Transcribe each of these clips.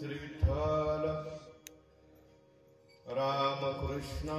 श्री विठ्ठल रामकृष्ण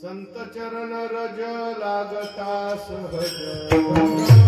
संत चरण रज लागता सहज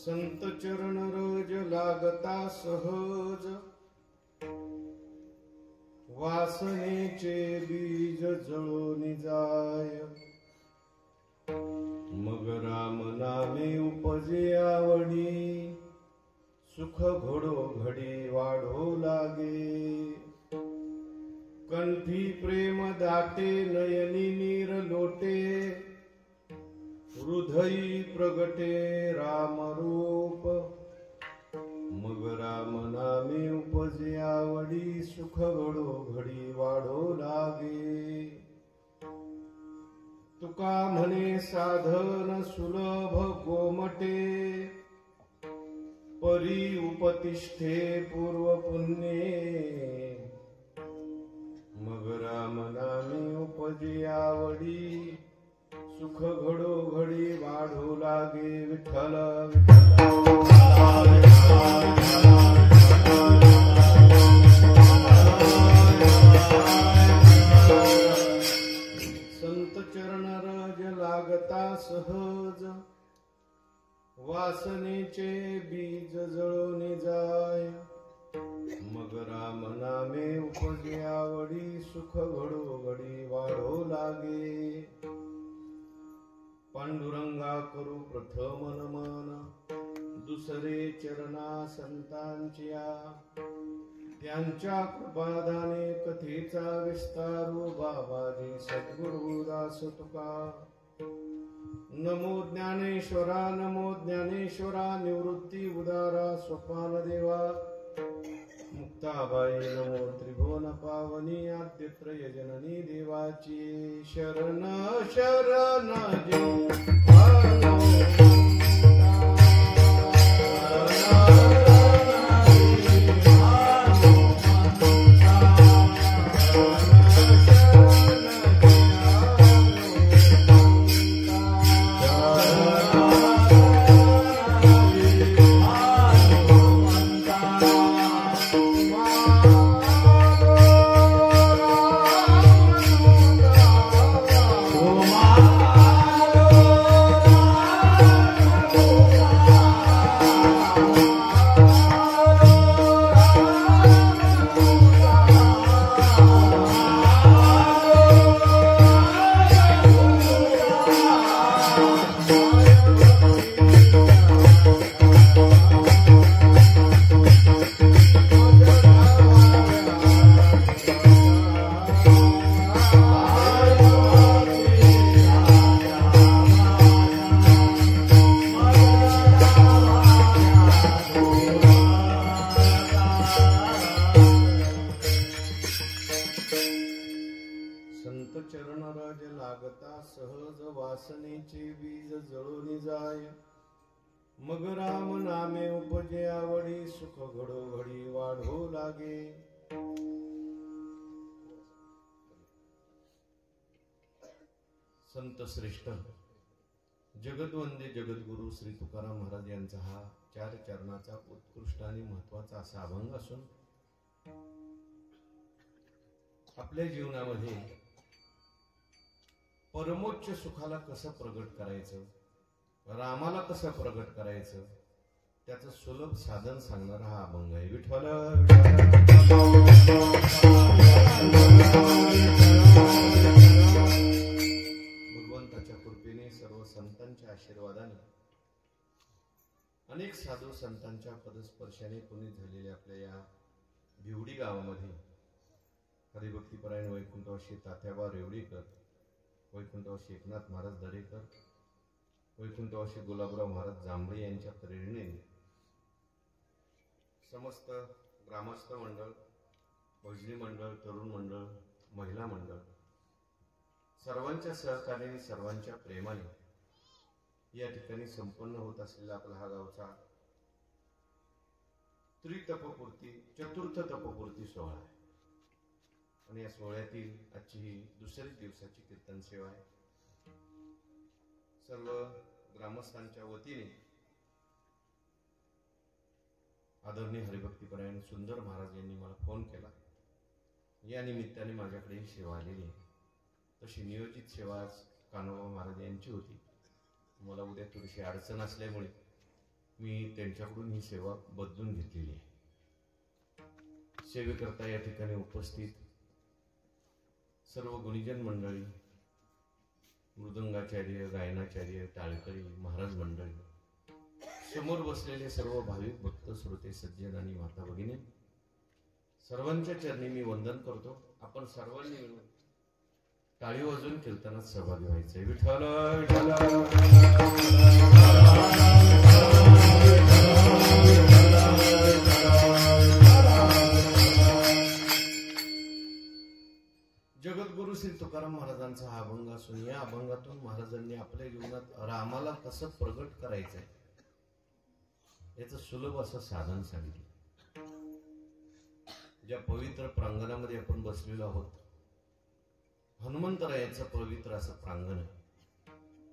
संत चरण रज लागता सहज, वासनेचे बीज जळून जाय। मग राम नामे उपजे आवडी, सुख घडो घडी वाढो लागे। कंठी प्रेम दाटे नयनी नीर लोटे, हृदयी प्रगटे राम रूप। मग राम नामे उपजे आवडी, सुख घडो घडी वाढो लागे। तुका म्हणे साधन सुलभ कोमटे, परी उपतिष्ठे पूर्व पुण्ये। मग राम नामे उपजे आवडी, सुख घडो घडी वाढो लागे। विठ्ठल संत चरण रज लागता सहज, वासनेचे बीज जळून जाय। मग राम नामे उपजे आवडी, सुख घडो घडी वाढो लागे। पांडुरंगा करू प्रथम नमन, दुसरे चरणा संतांच्या। त्यांच्या कृपादाने कथेचा विस्तारू, बाबाजी सद्गुरु दास तुका। नमो ज्ञानेश्वरा, नमो ज्ञानेश्वरा, निवृत्ती उदारा सोपान देवा। मुक्ताबाई नमो त्रिभुवन पावनी, आद्यत्रय जननी देवाची। शरण शरण Wow. राज लागता सहज वासनेचे बीज जळून जाय मग राम नामे उपजे आवडी सुख घडोघडी वाढू लागे संत श्रेष्ठ जगद्वंदे जगद्गुरु श्री तुकाराम महाराज यांचा हा 4 चरणाचा उत्कृष्ट आणि महत्वाचा असा अभंग असून आपल्या जीवनामध्ये परमोच्च सुखाला कसं प्रगट करायचं, रामाला कसं प्रगट करायचं, त्याचं सुलभ साधन सांगणारा हा अभंग आहे. विठ्ठल भगवंताच्या कृपेने सर्व संतांच्या आशीर्वादाने अनेक साधू संतांच्या पदस्पर्शाने पुनीत झालेल्या आपल्या या भिवडी गावामध्ये हरिभक्तीपरायण वैकुंठवासी तात्याबा रेवडीकर, वैकुंठवासी एकनाथ महाराज दरेकर, वैकुंठवासी गुलाबराव महाराज जांभळे यांच्या प्रेरणेने समस्त ग्रामस्थ मंडळ, भजनी मंडळ, तरुण मंडळ, महिला मंडळ सर्वांच्या सहकार्याने सर्वांच्या प्रेमाने या ठिकाणी संपन्न होत असलेला आपला हा गावचा त्रितपपूर्ती चतुर्थ तपपूर्ती सोहळा आहे. आणि या सोहळ्यातील आजची ही दुसऱ्या दिवसाची कीर्तन सेवा आहे. सर्व ग्रामस्थांच्या वतीने आदरणीय हरिभक्तीपरायण सुंदर महाराज यांनी मला फोन केला. या निमित्ताने माझ्याकडे ही सेवा आलेली आहे. तशी नियोजित सेवा आज कान्होबा महाराज यांची होती. मला उद्या थोडीशी अडचण असल्यामुळे मी त्यांच्याकडून ही सेवा बदलून घेतलेली आहे. सेवेकरता या ठिकाणी उपस्थित सर्व गुणीजन मंडळी, मृदंगाचार्य, गायनाचार्य, टाळकरी, महाराज मंडळी, समोर बसलेले सर्व भाविक भक्त, श्रोते, सज्जन आणि माता भगिनी सर्वांच्या चरणी मी वंदन करतो. आपण सर्वांनी मिळून टाळी वाजून कीर्तनात सहभागी व्हायचंय. विठ्ठल जगद्गुरु श्री तुकाराम महाराजांचा हा अभंग असून या अभंगातून महाराजांनी आपल्या जीवनात रामाला कसं प्रगट करायचंय याचं सुलभ असं साधन सांगितलं. ज्या पवित्र प्रांगणामध्ये आपण बसलेलो आहोत, हनुमंतरायाचं पवित्र असं प्रांगण आहे.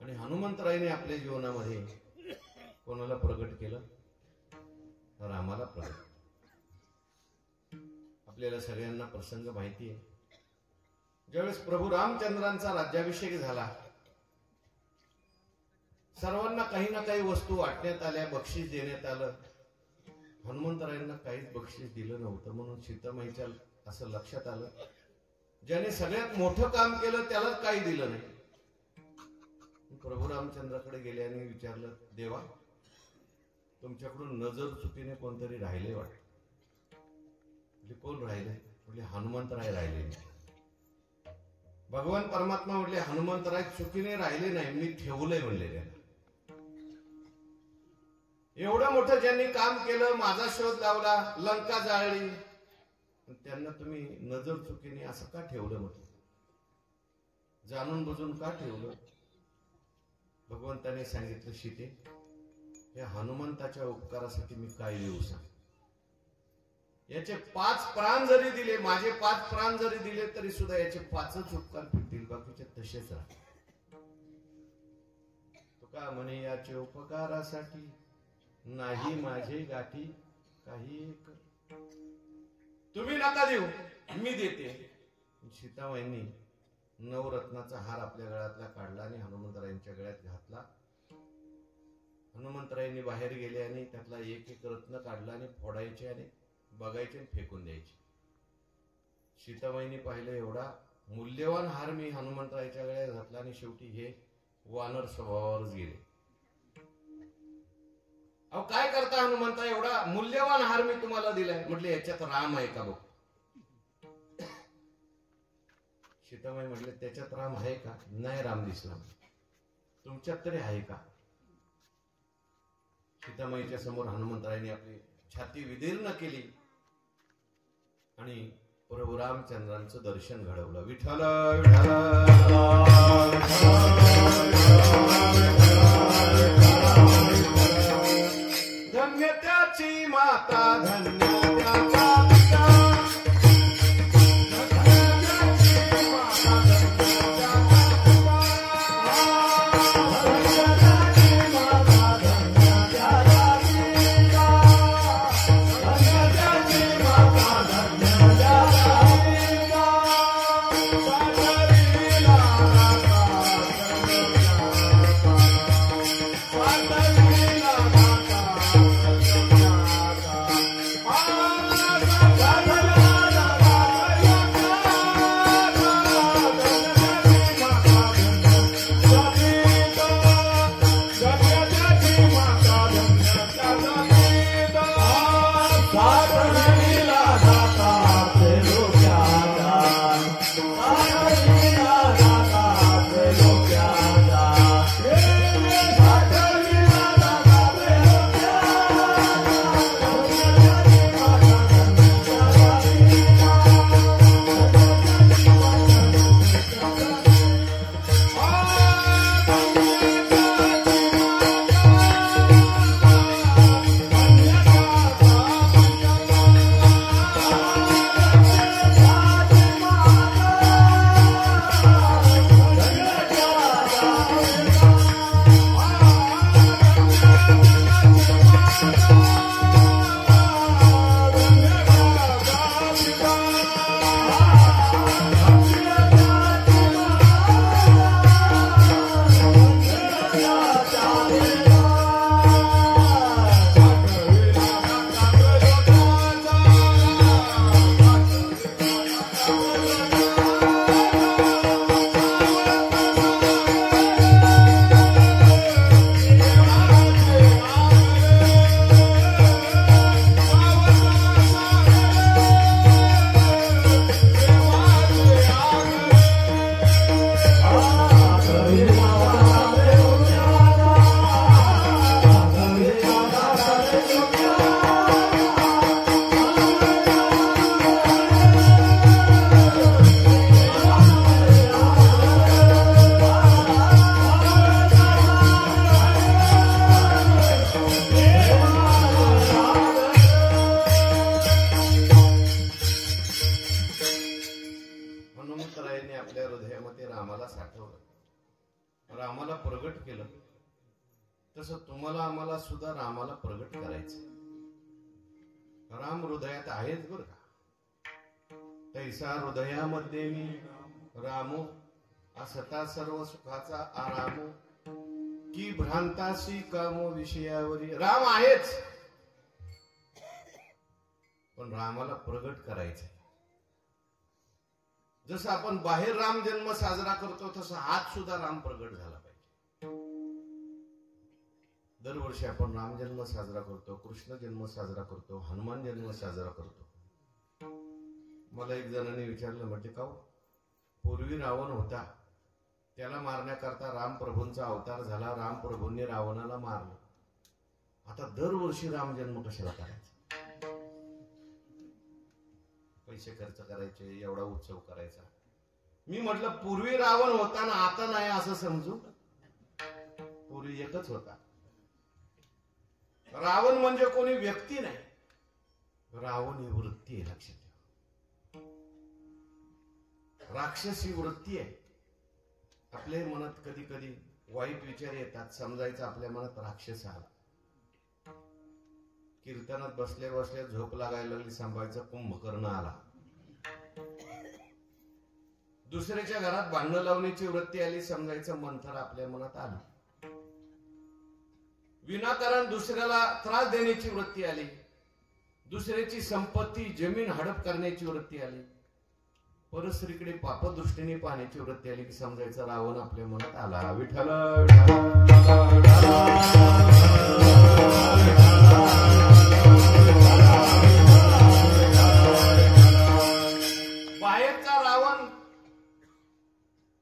आणि हनुमंतरायाने आपल्या जीवनामध्ये कोणाला प्रगट केलं? रामाला प्रगट. आपल्याला सगळ्यांना प्रसंग माहिती आहे. ज्यावेळेस प्रभू रामचंद्रांचा राज्याभिषेक झाला, सर्वांना काही ना काही वस्तू वाटण्यात आल्या, बक्षीस देण्यात आलं. हनुमंतरायांना काहीच बक्षीस दिलं नव्हतं. म्हणून सीतामाईच्या असं लक्षात आलं, ज्याने सगळ्यात मोठं काम केलं त्यालाच काही दिलं नाही. प्रभू रामचंद्राकडे गेले आणि विचारलं, देवा तुमच्याकडून नजर चुकीने कोणतरी राहिले वाटत. म्हणजे कोण राहिले? म्हणजे हनुमंतराय राहिले. भगवान परमात्मा म्हटले, हनुमंतराय चुकीने राहिले नाही, मी ठेवलंय म्हणले त्यांना. एवढं मोठं ज्यांनी काम केलं, माझा शोध लावला, लंका जाळली, त्यांना तुम्ही नजर चुकीने असं का ठेवलं? म्हटलं जाणून बुजून का ठेवलं? भगवंताने सांगितलं, सीते या हनुमंताच्या उपकारासाठी मी काय देऊ सांग. याचे 5 प्राण जरी दिले, माझे 5 प्राण जरी दिले तरी सुद्धा याचे 5च उपकार फिरतील, बाकीचे तसेच राहतील. तुका म्हणे याचे उपकारासाठी नाही माझे गाठी काही एक. तुम्ही नका देऊ, मी देते. सीतामाईंनी नवरत्नाचा हार आपल्या गळ्यातला काढला आणि हनुमंतरायांच्या गळ्यात घातला. हनुमंतरायांनी बाहेर गेले आणि त्यातला एक एक रत्न काढला आणि फोडायचे आणि बघायचे आणि फेकून द्यायचे. सीतामाईंनी पाहिलं, एवढा मूल्यवान हार मी हनुमंतरायांच्या गळ्यात घातला आणि शेवटी हे वानर स्वभावावरच गेले. अहो काय करता हनुमंता, एवढा मूल्यवान हार मी तुम्हाला दिलाय. म्हटले याच्यात राम आहे का बघ. सीतामाई म्हटले त्याच्यात राम आहे का? नाही राम दिसला. तुमच्यात तरी आहे का? सीतामाईच्या समोर हनुमंतरायांनी आपली छाती विदीर्ण केली आणि प्रभू रामचंद्रांचं दर्शन घडवलं. विठ्ठल विठ्ठल धन्य त्याची माता, धन्य त्याचा पिता, रामाला प्रगट केलं. तसं तुम्हाला आम्हाला सुद्धा रामाला प्रगट करायचं. राम हृदयात आहेच बर का. तैसा हृदयामध्ये मी रामो असता सर्व सुखाचा आरामो की भ्रांतासी कामो विषयावरी. राम आहेच, पण रामाला प्रगट करायचंय. जसं आपण बाहेर राम जन्म साजरा करतो तसं आत सुद्धा राम प्रगट झाला पाहिजे. दरवर्षी आपण राम जन्म साजरा करतो, कृष्ण जन्म साजरा करतो, हनुमान जन्म साजरा करतो. मला एक जणांनी विचारलं, म्हणजे का पूर्वी रावण होता, त्याला मारण्याकरता राम प्रभूंचा अवतार झाला, राम प्रभूंनी रावणाला मारलं, आता दरवर्षी राम जन्म कशाला करायचा? पैसे खर्च करायचे, एवढा उत्सव करायचा. मी म्हटलं पूर्वी रावण होता ना आता नाही असं समजू. पूर्वी एकच होता. रावण म्हणजे कोणी व्यक्ती नाही, रावण ही वृत्ती आहे. लक्षात ठेवा, राक्षसी वृत्ती आहे. आपल्या मनात कधी कधी वाईट विचार येतात, समजायचं आपल्या मनात राक्षस आला. कीर्तनात बसल्या बसल्या झोप लागायला लागली, सांभाळायचा कुंभकर्ण आला. दुसऱ्याच्या घरात भांडण लावण्याची वृत्ती आली, समजायचं मंथर आपल्या मनात आलं. विनाकारण दुसऱ्याला त्रास देण्याची वृत्ती आली, दुसऱ्याची संपत्ती जमीन हडप करण्याची वृत्ती आली, परस्त्रीकडे पापदृष्टीने पाहण्याची वृत्ती आली की समजायचं रावण आपल्या मनात आला. विठ्ठल बाहेरचा रावण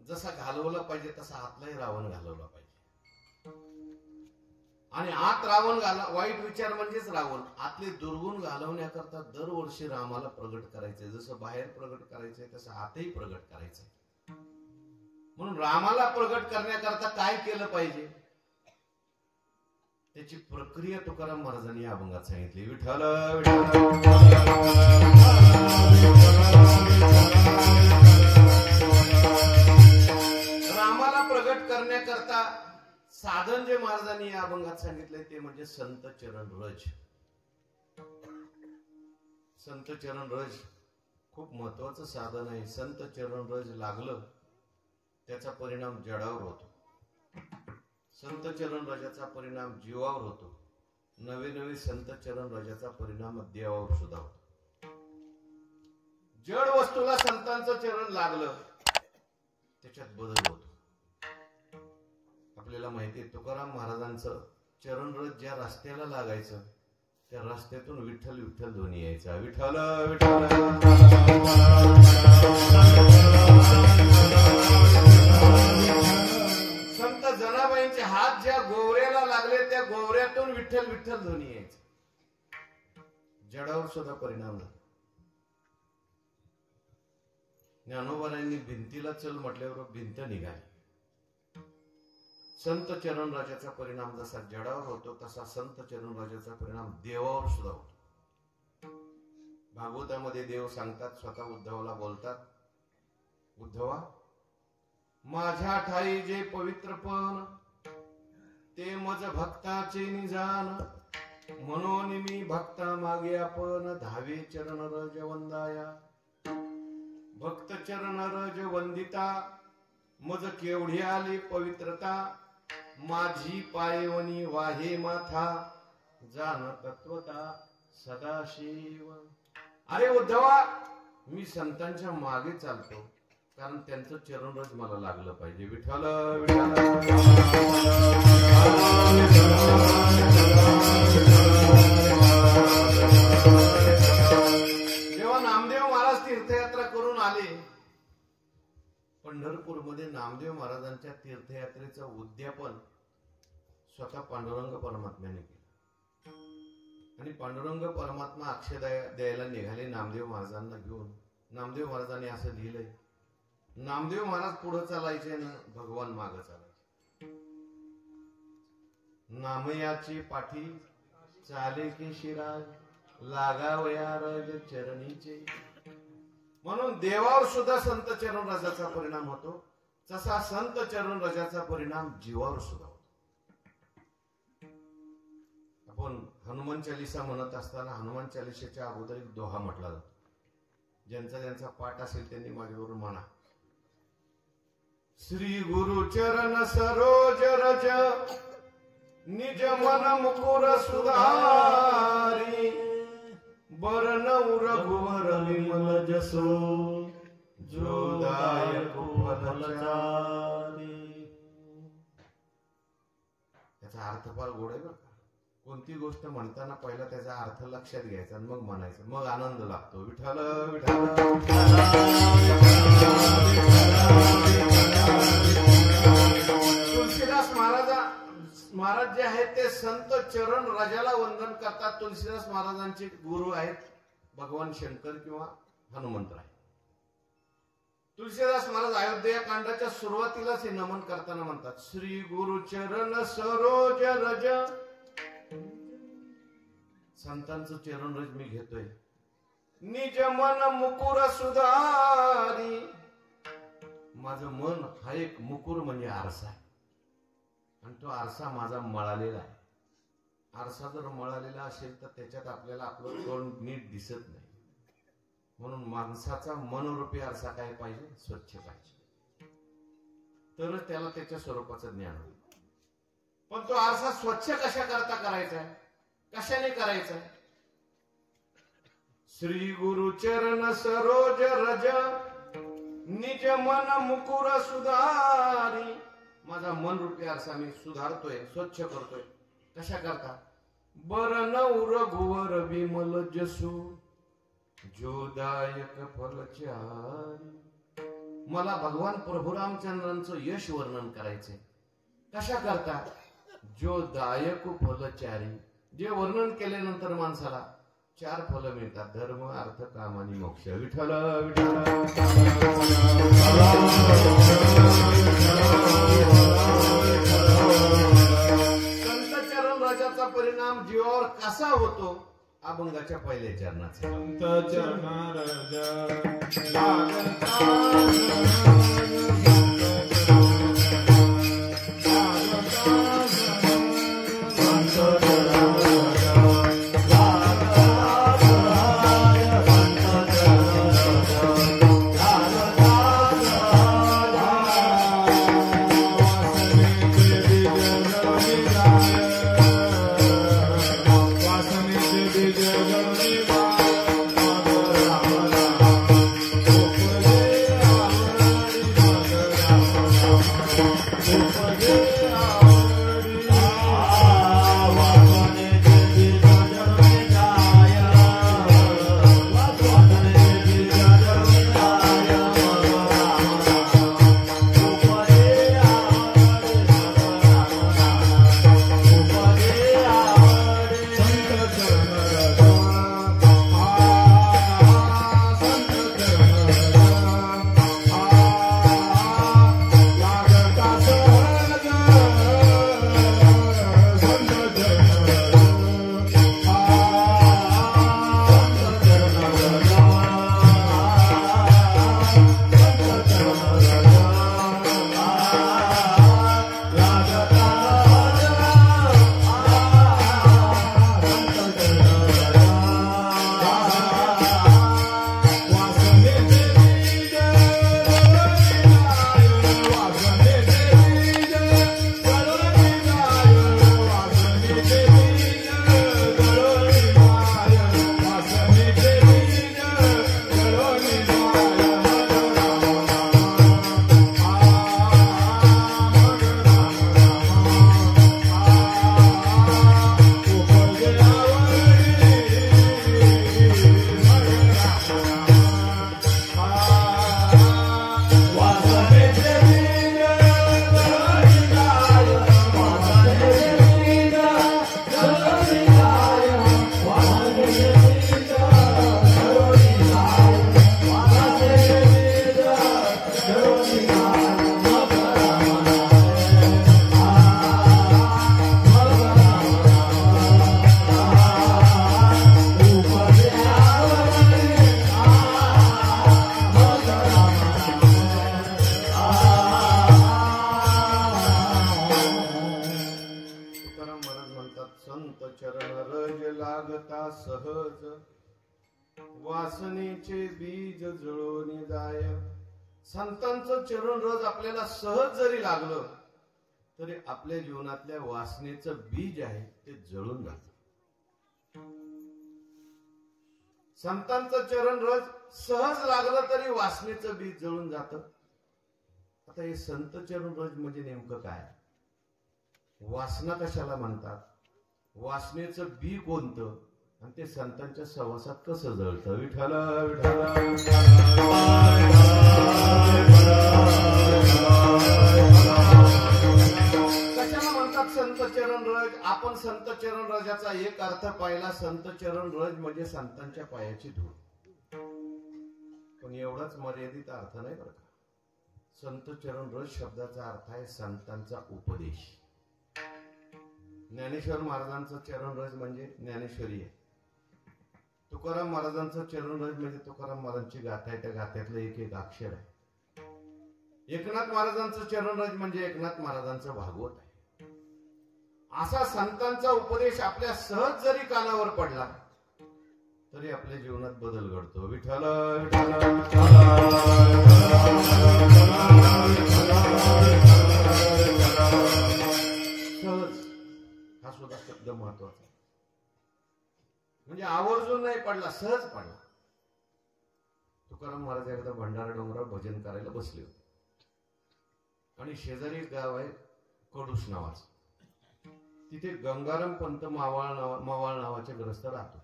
जसा घालवला पाहिजे तसा आतलाही रावण घालवला पाहिजे. आणि आत रावण वाईट विचार म्हणजेच रावण आतले दुर्गुण घालवण्याकरता दरवर्षी रामाला प्रगट करायचंय. जसं बाहेर प्रगट करायचंय तसं आतही प्रगट करायचंय. म्हणून रामाला प्रगट करण्याकरता काय केलं पाहिजे त्याची प्रक्रिया तुकाराम महाराजांनी या अभंगात सांगितली. विठ्ठल रामाला प्रगट करण्याकरता साधन जे महाराजांनी या अभंगात सांगितले ते म्हणजे संत चरण रज. संत चरण रज खूप महत्वाचं साधन आहे. संत चरण रज लागलं त्याचा परिणाम जडावर होतो. संत चरण रजाचा परिणाम जीवावर होतो. नवे नवे संत चरण रजाचा परिणाम देवावर सुद्धा होतो. जड वस्तूला संतांचं चरण लागलं त्याच्यात बदल होतो. आपल्याला माहिती आहे तुकाराम महाराजांचं चरण रज ज्या रस्त्याला लागायचं त्या रस्त्यातून विठ्ठल विठ्ठल ध्वनी यायचा. विठ्ठल विठ्ठल संत जनाबाईंचे हात ज्या गोवऱ्याला लागले त्या गोवऱ्यातून विठ्ठल विठ्ठल ध्वनी यायचा. जडावर सुद्धा परिणाम झाला. ज्ञानोबांनी भिंतीला चल म्हटल्यावर भिंत निघाली. संत चरण राजाचा परिणाम जसा जडावर होतो तसा संत चरण राजाचा परिणाम देवावर सुद्धा होतो. भागवतामध्ये देव सांगतात, स्वतः उद्धवाला बोलतात, उद्धवा माझ्या ठाई जे पवित्रपण ते मज भक्ताचे निजान, म्हणून मी भक्ता मागे आपण धावे चरण रज वंदाया. भक्त चरण रज वंदिता मज केवढी आली पवित्रता, माझी पायवनी वाहे माथा जाण तत्वता सदाशिव. अरे उद्धवा मी संतांच्या मागे चालतो कारण त्यांचं चरणरज मला लागलं पाहिजे. विठ्ठल जेव्हा नामदेव महाराज तीर्थयात्रा करून आले पंढरपूरमध्ये, नामदेव महाराजांच्या तीर्थयात्रेचं उद्यापन स्वतः पांडुरंग परमात्म्याने केलं. आणि पांडुरंग परमात्मा अक्षय द्यायला निघाले नामदेव महाराजांना घेऊन. नामदेव महाराजांनी असं लिहिलंय, नामदेव महाराज पुढे चालायचे ना भगवान मागे चालायचे. नामयाची पाठी चाले की शिराज, लागावया रज चरणीचे. म्हणून देवावर सुद्धा संत चरण रजाचा परिणाम होतो, तसा संत चरण रजाचा परिणाम जीवावर सुद्धा होतो. आपण हनुमान चालिसा म्हणत असताना हनुमान चालिसेच्या अगोदर एक दोहा म्हटला जातो. ज्यांचा ज्यांचा पाठ असेल त्यांनी माझ्यावरून म्हणा. श्री गुरु चरण सरोज रज निज मन मुकुर सुधारी, बरन रघुवर विमल जसो जो दायक फलचारी. त्याचा अर्थ फार गोड आहे बरं का. कोणती गोष्ट म्हणताना पहिला त्याचा अर्थ लक्षात घ्यायचा आणि मग म्हणायचं, मग आनंद लागतो. विठ्ठल विठ्ठल. तुलसीदास महाराज जे आहेत ते संत चरण राजाला वंदन करतात. तुलसीदास महाराजांचे गुरु आहेत भगवान शंकर किंवा हनुमंतराय. तुलसीदास महाराज अयोध्या कांडाच्या सुरुवातीलाच हे नमन करताना म्हणतात, श्री गुरु चरण सरोज रज. संतांचं चरण रज मी घेतोय. निज मन मुकुर सुधारी, माझं मन हा एक मुकुर म्हणजे आरसा आहे आणि तो आरसा माझा मळालेला आहे. आरसा जर मळालेला असेल तर त्याच्यात आपल्याला आपलं तोंड नीट दिसत नाही. म्हणून माणसाचा मनरूपी आरसा काय पाहिजे, स्वच्छ पाहिजे, तरच त्याला त्याच्या स्वरूपाचं ज्ञान होईल. पण तो आरसा स्वच्छ कशा करता करायचा आहे, कशाने करायचा? श्री गुरु चरण सरोज रज निज मन मुकुर सुधारी. माझा मन रूपी आरसा मी सुधारतोय, स्वच्छ करतोय. कशा करता? बरन रघुवर विमल जसू जोदायक फलचारी. मला भगवान प्रभू रामचंद्रांचं यश वर्णन करायचंय. कशा करता? जो दायक फलचारी, जे वर्णन केल्यानंतर माणसाला 4 फल मिळतात, धर्म अर्थ काम आणि मोक्ष. विठ्ठल विठ्ठल. संत चरण राजाचा परिणाम जीवावर कसा होतो? अभंगाच्या पहिल्या चरणात संत चरण राजा सहज वासनेचे बीज जुळून जाय. संतांचं चरण रज आपल्याला सहज जरी लागलं तरी आपल्या जीवनातल्या वासनेचं बीज आहे ते जळून जात. संतांचं चरण रज सहज लागलं तरी वासनेचं बीज जळून जात. आता हे संत चरण रज म्हणजे नेमकं काय? वासना कशाला म्हणतात? वासनेचं बी कोणतं? आणि ते संतांच्या सहवासात कसं जळतं? विठ्ठल विठ्ठल. कशाला म्हणतात संत चरण रज? आपण संत चरण रजाचा एक अर्थ पाहिला, संत चरण रज म्हणजे संतांच्या पायाची धूळ. पण एवढाच मर्यादित अर्थ नाही बरं का. संत चरण रज शब्दाचा अर्थ आहे संतांचा उपदेश. ज्ञानेश्वर महाराजांचं चरण रज म्हणजे ज्ञानेश्वरी आहे. तुकाराम महाराजांचं चरण रज म्हणजे तुकाराम महाराजांची गाथा आहे, त्या गाथ्यातलं एक एक अक्षर आहे. एकनाथ महाराजांचं चरण रज म्हणजे एकनाथ महाराजांचं भागवत आहे. असा संतांचा उपदेश आपल्या सहज जरी कानावर पडला तरी आपल्या जीवनात बदल घडतो. विठ्ठल सहज हा सुद्धा शब्द महत्वाचा. म्हणजे आवर्जून नाही पडला, सहज पडला. तुकाराम महाराज एकदा भंडारा डोंगरावर भजन करायला बसले होते आणि शेजारी एक गाव आहे कडूस नावाचं. तिथे गंगाराम पंत मावाळ नावाचे ग्रस्त राहतो.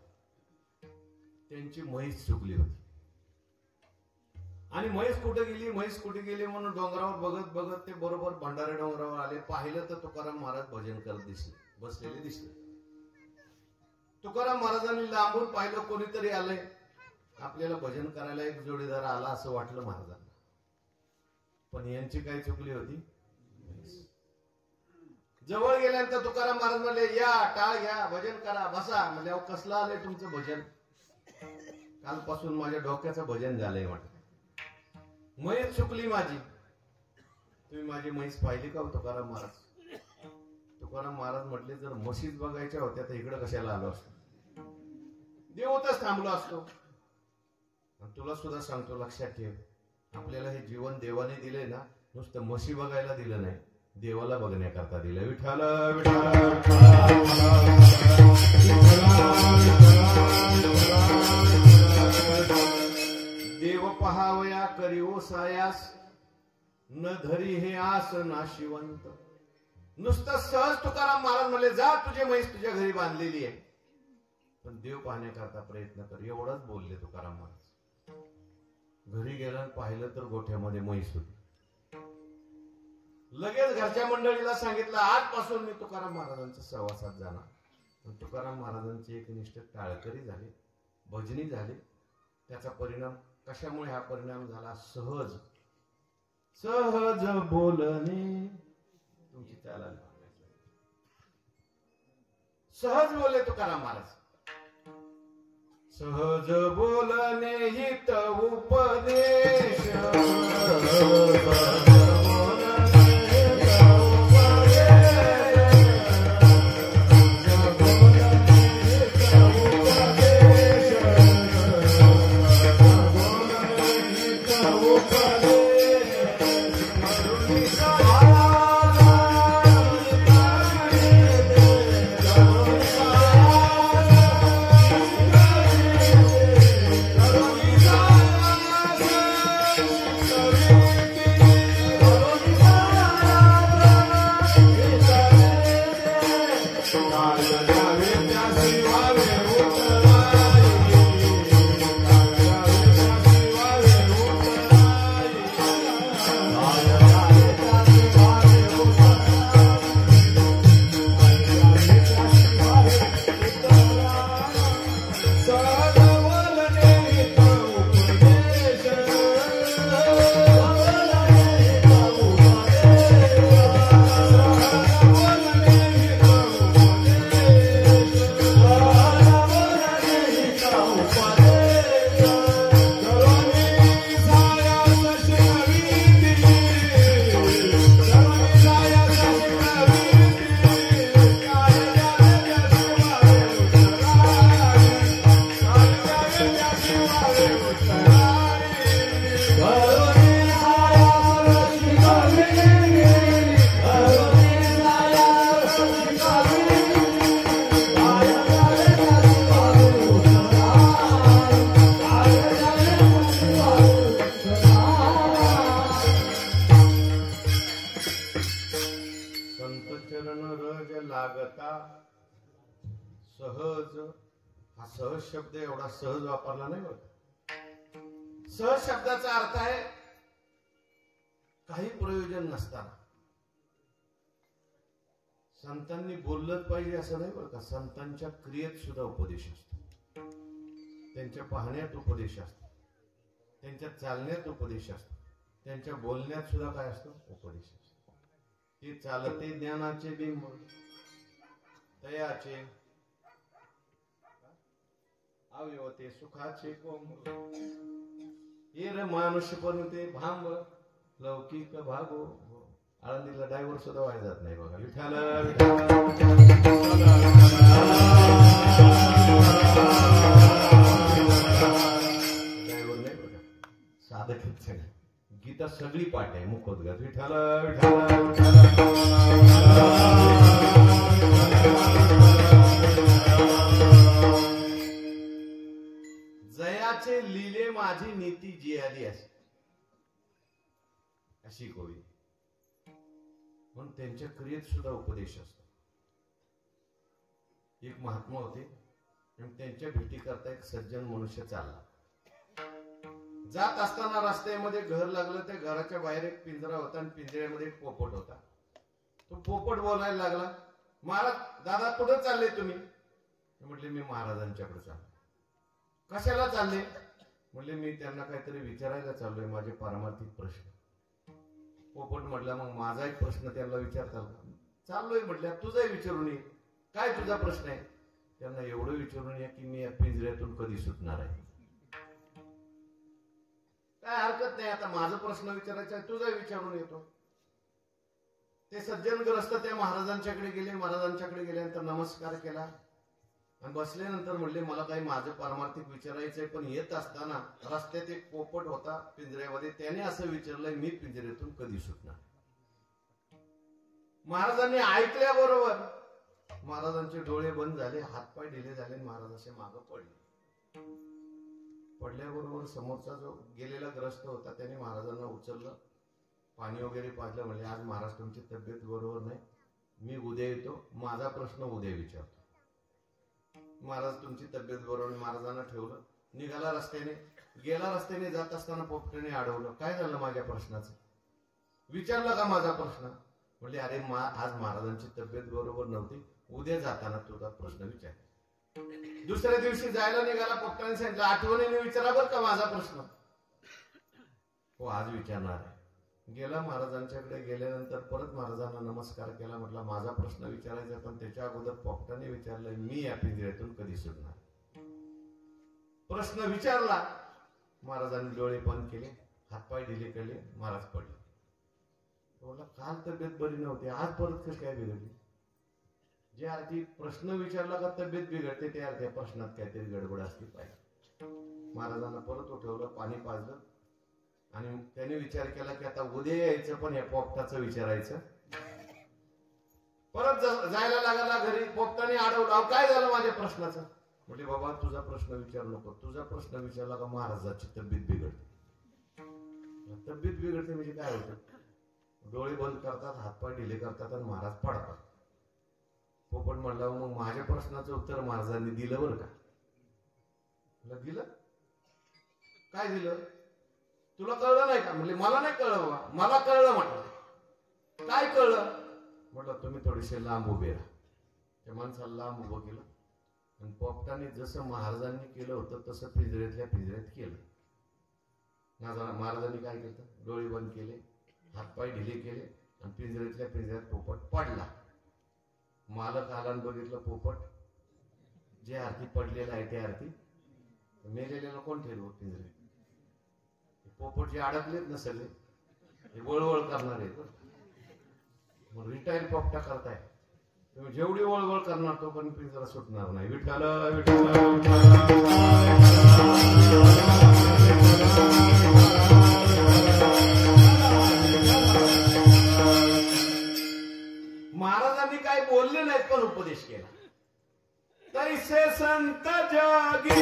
त्यांची म्हैस चुकली होती आणि म्हैस कुठे गेली म्हणून डोंगरावर बघत बघत ते बरोबर भंडारे डोंगरावर आले. पाहिलं तर तुकाराम महाराज भजन करत दिसले, बसलेले दिसले. तुकाराम महाराजांनी लांबून पाहिलं, कोणीतरी आलंय, आपल्याला भजन करायला एक जोडीदार आला असं वाटलं महाराजांना. पण यांची काय चुकली होती. जवळ गेल्यानंतर तुकाराम महाराज म्हणले, या टाळ घ्या, भजन करा, बसा. म्हणजे कसलं आलंय तुमचं भजन. कालपासून माझ्या डोक्याचं भजन झालंय म्हटलं. म्हैस चुकली माझी. तुम्ही माझी म्हैस पाहिली का तुकाराम महाराज. तुकाराम महाराज म्हटले, जर म्हशीच बघायच्या होत्या तर इकडे कशाला आलो असतो, देवतच थांबलो असतो. आणि तुला सुद्धा सांगतो, लक्षात ठेव, आपल्याला हे जीवन देवाने दिले ना, नुसतं म्हशी बघायला दिलं नाही, देवाला बघण्याकरता दिलं. विठ्ठल देव पहावया करीओ सायास, न धरी हे आस नाशिवंत. नुसतं सहज तुकाराम महाराज म्हणले, जा तुझी म्हैस तुझ्या घरी बांधलेली आहे, पण देव पाहण्याकरता प्रयत्न कर. एवढंच बोलले तुकाराम महाराज. घरी गेला पाहिलं तर गोठ्यामध्ये म्हैस होती. लगेच घरच्या मंडळीला सांगितलं, आजपासून मी तुकाराम महाराजांच्या सहवासात जाणार. तुकाराम महाराजांची एकनिष्ठ टाळकरी झाली, भजनी झाली. त्याचा परिणाम कशामुळे हा परिणाम झाला. सहज सहज बोलणे. तुमची चाल सहज बोलले तुकाराम महाराज. सहज बोलणे हित उपदेश. सहज. हा सहज शब्द एवढा सहज वापरला नाही बरं. सहज शब्दाचा अर्थ आहे काही प्रयोजन नसताना. संतांनी बोललंच पाहिजे असं नाही बरं का. संतांच्या क्रियेत सुद्धा उपदेश असतो, त्यांच्या पाहण्यात उपदेश असतो, त्यांच्या चालण्यात उपदेश असतो, त्यांच्या बोलण्यात सुद्धा काय असतो, उपदेश असतो. ते चालते ज्ञानाचे बिंब, तयाचे अवयवते सुखाचे कोंब, येर मानुष ते भांब लौकिक भागो. आळंदीला ड्रायव्हर सुद्धा वाया जात नाही बघा. विठाला ड्रायव्हर नाही बघा, साधक गीता सगळी पाठ आहे मुखोद्गत. विठाला विठाला जयाचे लिले माझी नीती जी आली अशी कोवी. म्हणून त्यांच्या क्रियेत सुद्धा उपदेश असतो. एक महात्मा होते आणि त्यांच्या भेटी करता एक सज्जन मनुष्य चालला. जात असताना रस्त्यामध्ये घर लागलं. त्या घराच्या बाहेर एक पिंजरा होता आणि पिंजऱ्यामध्ये एक पोपट होता. तो पोपट बोलायला लागला, महाराज दादा कुठं चालले तुम्ही? म्हटले मी महाराजांच्याकडे चाललो. कशाला चालले? म्हणले मी त्यांना काहीतरी विचारायला चाललोय, माझे पारमार्थिक प्रश्न. पोपट म्हटला मग माझा एक प्रश्न त्यांना विचारताल का? चाललोय म्हटल्या, तुझाही विचारून ये. काय तुझा प्रश्न आहे? त्यांना एवढं विचारून या की मी या पिंजऱ्यातून कधी सुटणार आहे. काय हरकत नाही, आता माझा प्रश्न विचारायचा आहे, तुझाही विचारून येतो. ते सज्जनग्रस्त त्या महाराजांच्याकडे गेले. महाराजांच्याकडे गेल्यानंतर नमस्कार केला आणि बसल्यानंतर म्हणले मला काही माझं पारमार्थिक विचारायचंय, पण येत असताना रस्त्यात एक पोपट होता पिंजऱ्यामध्ये, त्याने असं विचारलंय मी पिंजऱ्यातून कधी सुटणार. महाराजांनी ऐकल्याबरोबर महाराजांचे डोळे बंद झाले, हातपाय ढिले झाले, महाराज असे मागे पडले. पडल्याबरोबर समोरचा जो गेलेला ग्रस्त होता त्याने महाराजांना उचललं, पाणी वगैरे पाजलं. म्हणजे आज महाराज तुमची तब्येत बरोबर नाही, मी उद्या येतो, माझा प्रश्न उद्या विचारतो. महाराज तुमची तब्येत बरोबर. महाराजांना ठेवलं, निघाला रस्त्याने. गेला रस्त्याने जात असताना पोपटाने अडवलं, काय झालं माझ्या प्रश्नाचं? विचारलं का माझा प्रश्न? म्हणजे अरे आज महाराजांची तब्येत बरोबर नव्हती, उद्या जाताना तुझा प्रश्न विचार. दुसऱ्या दिवशी जायला निघाला, पोपटाने सांगितलं आठवणीने विचारा बरं का माझा प्रश्न. हो आज विचारणार आहे. गेला महाराजांच्याकडे. गेल्यानंतर परत महाराजांना नमस्कार केला, म्हटला माझा प्रश्न विचारायचा, पण त्याच्या अगोदर पोपटाने विचारलंय मी या पिंजऱ्यातून कधी सुटणार. प्रश्न विचारला. महाराजांनी डोळे बंद केले, हातपाय ढिले केले, महाराज पडले. बोला काल तब्येत बरी नव्हती, आज परत कशी काय बिघडली? जे अर्थी प्रश्न विचारला का तब्येत बिघडते, त्या अर्थी प्रश्नात काहीतरी गडबड असली पाहिजे. महाराजांना परत उठवलं, पाणी पाजलं आणि त्याने विचार केला की आता उद्या यायचं, पण या पोपटाचं विचारायचं. परत जायला लागला घरी. पोपटाने अडवलं, काय झालं माझ्या प्रश्नाचं? म्हणजे बाबा तुझा प्रश्न विचारू नको, तुझा प्रश्न विचारला का महाराजाची तब्येत बिघडते. तब्येत बिघडते म्हणजे काय होतं? डोळे बंद करतात, हातपाय ढिले करतात आणि महाराज पडतात. पोपट म्हणला मग माझ्या प्रश्नाचं उत्तर महाराजांनी दिलं बरं का? दिलं. काय दिलं? तुला कळलं नाही का? म्हणजे मला नाही कळलं बाबा, मला कळलं. म्हटलं काय कळलं? म्हटलं तुम्ही थोडेसे लांब उभे राहा. त्या माणसाला लांब उभं केलं आणि पोपटाने जसं महाराजांनी केलं होतं तसं पिंजऱ्यातल्या पिंजऱ्यात केलं. महाराजांनी काय केलं? डोळे बंद केले, हातपाय ढिले केले आणि पिंजऱ्यातल्या पिंजऱ्यात पोपट पडला. मालक आला आणि बघितलं पोपट जे आरती पडलेला आहे त्या आरती मेलेल्याला कोण ठेवलं पिंजरे? पोपट जे अडकलेत ना सगळे हे वळवळ करणार आहेत. मग रिटायर पोपटा करताय तुम्ही, जेवढी वळवळ करणार तो पण पिंजरा सुटणार नाही. विठ्ठल महाराजांनी काय बोलले नाहीत पण उपदेश केला. तैसे संत जागी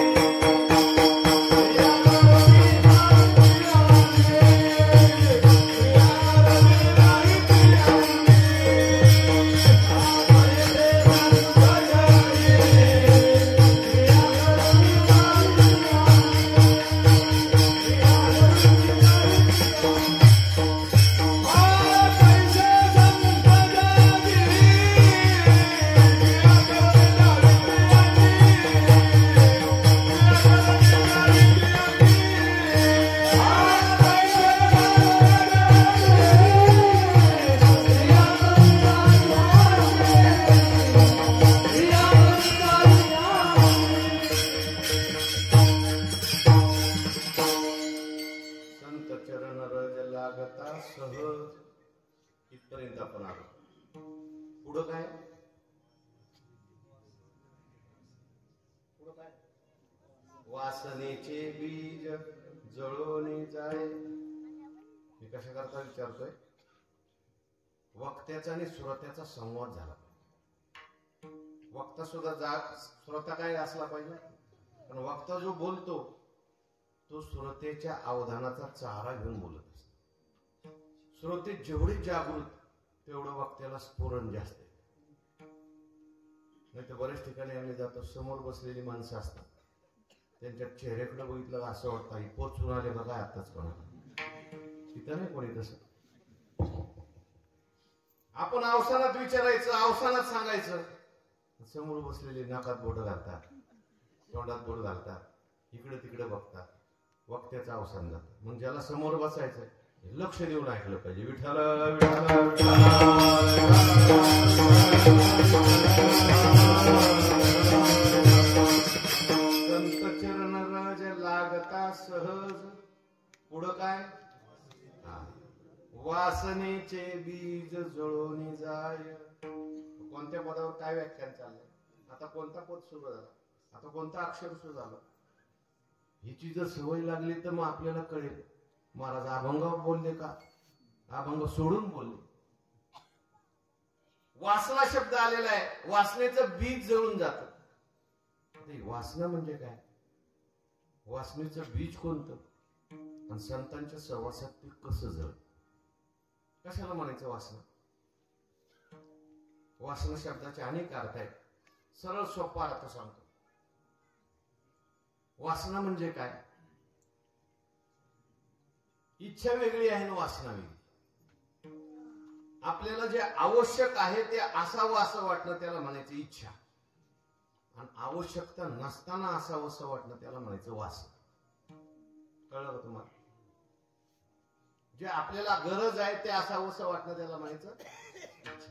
इथपर्यंत आपण आलो. पुढं काय? वासनेचे बीज जळोने जाय. मी कशा करता विचारतोय? वक्त्याचा आणि श्रोत्याचा संवाद झाला. वक्ता सुद्धा जाग, श्रोता काय असला पाहिजे, पण वक्ता जो बोलतो तो श्रोतेच्या अवधानाचा चारा घेऊन बोलत असतो. श्रोते जेवढे जागृत तेवढं वक्त्याला स्फुरण जास्त आहे. नाही तर बऱ्याच ठिकाणी आम्ही जातो, समोर बसलेली माणसं असतात, त्यांच्या चेहऱ्याकडे बघितलं असं वाटतं ही पोचून आले बघा आताच कोणाला. तिथं नाही कोणी तसं. आपण अवसानात विचारायचं, अवसानात सांगायचं. समोर बसलेले नाकात बोट घालतात, तोंडात बोट घालतात, इकडे तिकडे बघतात. वक्त्याचं अवसान जातं. मग ज्याला समोर बसायचं लक्ष देऊन ऐकलं पाहिजे. विठ्ठल विठ्ठल संत चरण रज लागता सहज. पुढं काय? वासनेचे बीज जळून जाय. कोणत्या पदावर काय व्याख्यान चाललंय? आता कोणता पद सुरू झाला? आता कोणता अक्षर सुरू झालं? हिची जर सवय लागली तर मग आपल्याला कळेल. महाराज अभंग बोलले का? अभंग सोडून बोलले. वासना शब्द आलेला आहे. वासनेचं बीज जळून जात. वासना म्हणजे काय? वासनेचं बीज कोणतं? आणि संतांच्या सहवासात ते कसं जळ? कशाला म्हणायचं वासना? वासना शब्दाचे अनेक अर्थ आहेत. सरळ सोपा अर्थ सांगतो. वासना म्हणजे काय? इच्छा वेगळी आहे ना वासना वेगळी. आपल्याला जे आवश्यक आहे ते असावं असं वाटणं त्याला म्हणायचं इच्छा. आणि आवश्यकता नसताना असावं असं वाटणं त्याला म्हणायचं वासना. कळलं का तुम्हाला? जे आपल्याला गरज आहे ते असावं असं वाटणं त्याला म्हणायचं इच्छा.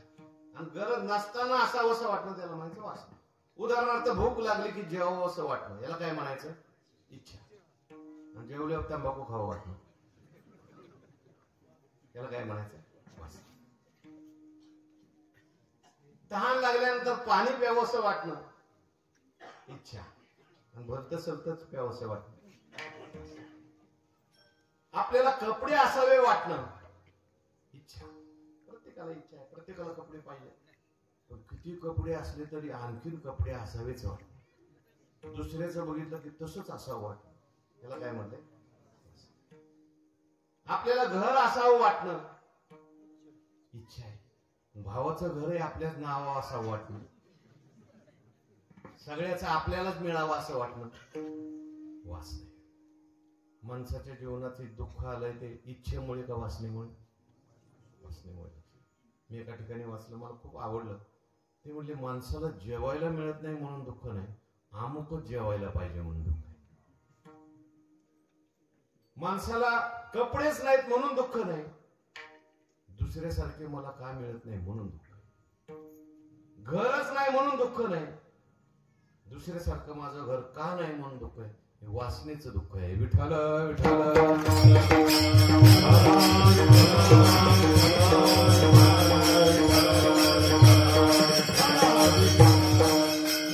आणि गरज नसताना असावं असं वाटणं त्याला म्हणायचं वासना. उदाहरणार्थ भूक लागली की जेवावं असं वाटणं याला काय म्हणायचं? इच्छा. आणि जेवल्यावर तंबाखू खावं वाटणं याला काय म्हणायचं? वासना. तहान लागल्यानंतर पाणी प्यावंसं वाटणं इच्छा. आणि भलत सलतच प्यावंसं वाटणं. आपल्याला कपडे असावे वाटणं इच्छा. प्रत्येकाला इच्छा आहे, प्रत्येकाला कपडे पाहिजे. पण किती कपडे असले तरी आणखीन कपडे असावेच वाटत. दुसऱ्याचं बघितलं की तसंच असावं वाटत. याला काय म्हणते? आपल्याला घर असावं वाटणं इच्छा आहे. भावाचं घर आहे आपल्याच नावा असावं वाटणं. सगळ्याचं आपल्यालाच मिळावं असं वाटणं वासना. माणसाच्या जीवनात दुःख आलंय ते इच्छेमुळे का वासनेमुळे? वासनेमुळे. मी एका ठिकाणी वाचलं, मला खूप आवडलं. ते म्हणले माणसाला जेवायला मिळत नाही म्हणून दुःख नाही, अमुकच जेवायला पाहिजे म्हणून दुःख आहे. माणसाला कपडेच नाहीत म्हणून दुःख नाही, दुसऱ्यासारखे मला का मिळत नाही म्हणून दुःख आहे. घरच नाही म्हणून दुःख नाही, दुसऱ्यासारखं माझं घर का नाही म्हणून दुःख आहे. हे वासनेचं दुःख आहे. विठ्ठल विठ्ठल.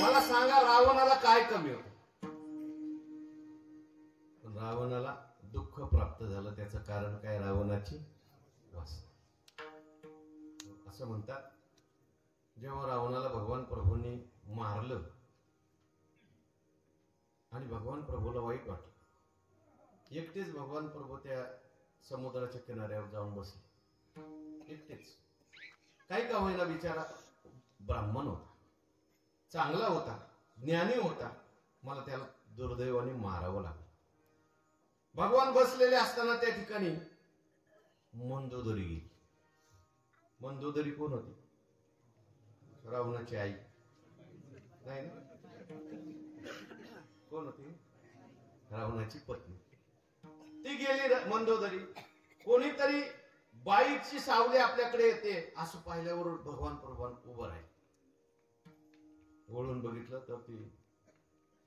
मला सांगा रावणाला काय कमी होतं? रावणाला दुःख प्राप्त झालं. त्याचं कारण काय? रावणाची वासना. असं म्हणतात जेव्हा रावणाला भगवान प्रभूंनी मारलं आणि भगवान प्रभूला वाईट वाटलं. एकटेच भगवान प्रभू त्या समुद्राच्या किनाऱ्यावर जाऊन बसले. एकटेच. काही का होईना बिचारा ब्राह्मण होता, चांगला होता, ज्ञानी होता. मला त्याला दुर्दैवाने मारावं लागलं. भगवान बसलेले असताना त्या ठिकाणी मंदोदरी गेली. मंदोदरी कोण होती? रावणाची आई नाही ना? कोण होती? रावणाची पत्नी. ती गेली मंदोदरी. कोणीतरी बाईची सावली आपल्याकडे येते असं पाहिल्यावर भगवान प्रभू उभं राहील. वळून बघितलं तर ती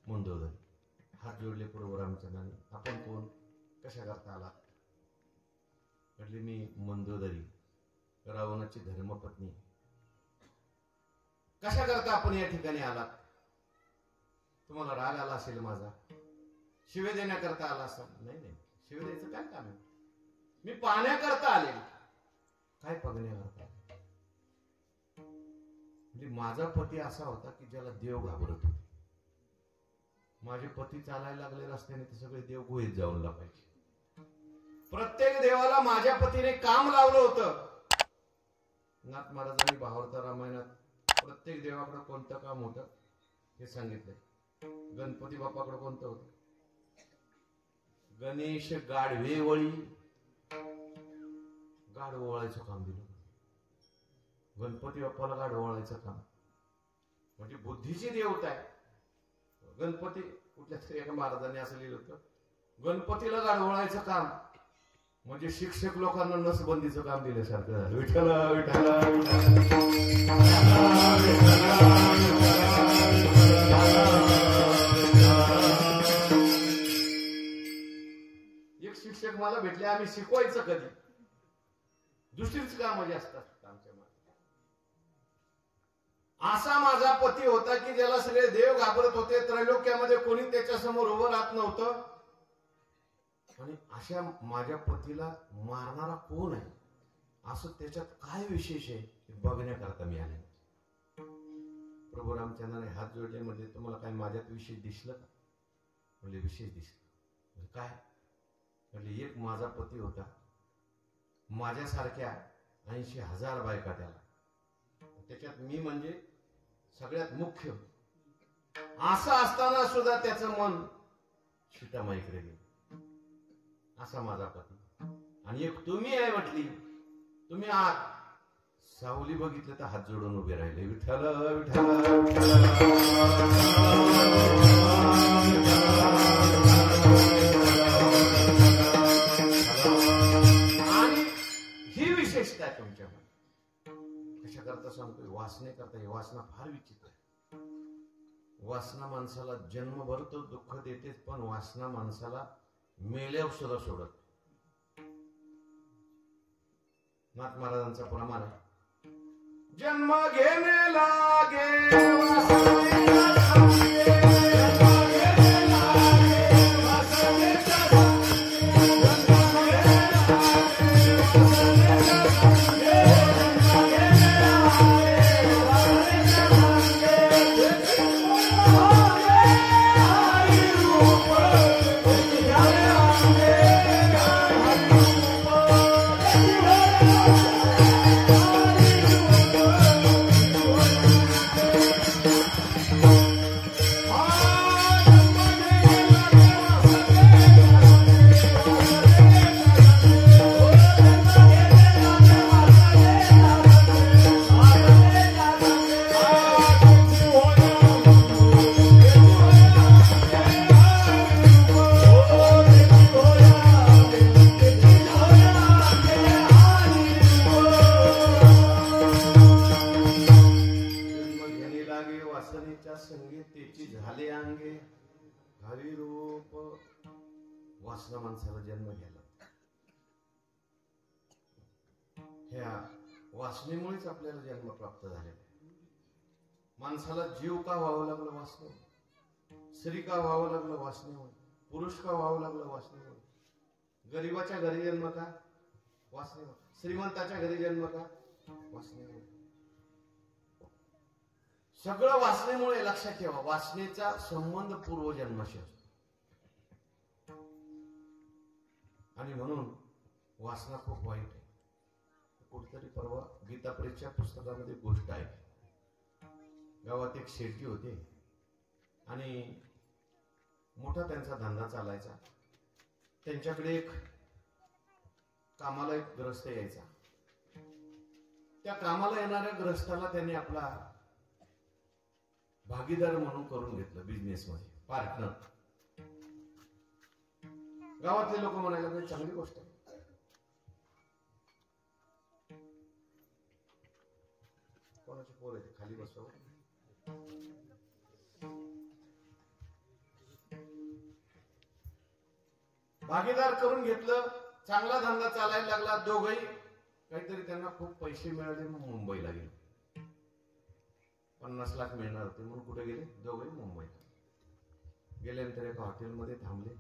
मंदोदरी. हात जोडले प्रभू रामचंद्राने. आपण कोण? कशा करता आला? म्हटले मी मंदोदरी, रावणाची धर्मपत्नी. कशा करता आपण या ठिकाणी आलात? तुम्हाला राग आला असेल माझा, शिवे देण्याकरता आला असाल. नाही नाही, शिवे द्यायचं काय काम आहे? मी पाहण्याकरता आले. काय पाहण्याकरता? म्हणजे माझा पती असा होता की ज्याला देव घाबरत होते. माझे पती चालायला लागले रस्त्याने तर सगळे देव गुहेत जाऊन लागायचे. प्रत्येक देवाला माझ्या पतीने काम लावलं होतं. नाथ महाराजांनी भावार्थ रामायणात प्रत्येक देवाकडे कोणतं काम होतं हे सांगितलंय. गणपती बाप्पाकडे कोणतं होतं? गणेश गाढवे वळी, गाढव वळायचं काम दिलं. गणपती बाप्पाला गाढव वळायचं काम म्हणजे बुद्धीची देवता आहे. गणपती कुठल्या तरी एका महाराजांनी असं लिहिलं होतं, गणपतीला गाढव वळायचं काम म्हणजे शिक्षक लोकांना नसबंदीचं काम दिल्यासारखं झालं. विठ्ठल विठ्ठल एक शिक्षक मला भेटले, आम्ही शिकवायचं कधी, दुसरीच कामं जास्त असतात आमच्या मागे. असा माझा पती होता की ज्याला सगळे देव घाबरत होते, त्रैलोक्यामध्ये कोणी त्याच्या समोर उभं राहत नव्हतं. आणि अशा माझ्या पतीला मारणारा कोण आहे, असं त्याच्यात काय विशेष आहे हे बघण्याकरता मी आले. प्रभू रामचंद्राने हात जोडल्यामध्ये तुम्हाला काय माझ्यात विशेष दिसलं का? म्हणजे विशेष दिसलं. काय म्हणजे एक माझा पती होता, माझ्यासारख्या 80,000 बायका त्याला, त्याच्यात मी म्हणजे सगळ्यात मुख्य. असं असताना सुद्धा त्याचं मन सीतामाईकडे गेलं. असा माझा पती. आणि एक तुम्ही आहे म्हटली, तुम्ही आत सावली बघितलं तर हात जोडून उभे राहिले. विठ्ठल विठ्ठल आणि ही विशेषता आहे तुमच्यामध्ये. कशा करता सांगतोय, वासने करता. ही वासना फार विचित्र आहे. वासना माणसाला जन्मभर तो दुःख देतेच, पण वासना माणसाला मेल्यावर सुद्धा सोडत. नाथ महाराजांचा प्रमाण आहे, जन्म घेणे लागे वासनेचा संगे, जन्म घेणे लागे वासनेचा संगे, जन्म घेणे लागे वासनेचा संगे, जन्म घेणे लागे वासनेचा संगे, हरी रूप वासना माणसाला जन्म घ्यायला. ह्या वासनेमुळेच आपल्याला जन्म प्राप्त झालेला. माणसाला जीव का व्हावं लागलं वासने, स्त्री का व्हावं लागलं वासनेमुळे, पुरुष का व्हावं लागलं वासनेमुळे, गरीबाच्या घरी जन्म का वासनेमुळे, श्रीमंताच्या घरी जन्म का वासनेमुळे. सगळं वासनेमुळे. लक्षात ठेवा, वासनेचा संबंध पूर्वजन्माशी असतो. आणि म्हणून वासना खूप वाईट आहे. कुठतरी परवा गीता प्रेसच्या पुस्तकामध्ये गोष्ट आहे. गावात एक शेट्टी होते आणि मोठा त्यांचा धंदा चालायचा. त्यांच्याकडे एक कामाला एक ग्रस्त यायचा. त्या कामाला येणाऱ्या ग्रस्ताला त्यांनी आपला भागीदार म्हणून करून घेतलं, बिझनेस मध्ये पार्टनर. गावातले लोक म्हणायला लागले चांगली गोष्ट आहे. कोणाची पोर आहे खाली बसव. भागीदार करून घेतलं, चांगला धंदा चालायला लागला. दोघही काहीतरी त्यांना खूप पैसे मिळाले, मग मुंबईला गेले. 50 लाख मिळणार होते म्हणून कुठे गेले दोघही मुंबईला. गेल्यानंतर एका हॉटेलमध्ये थांबले.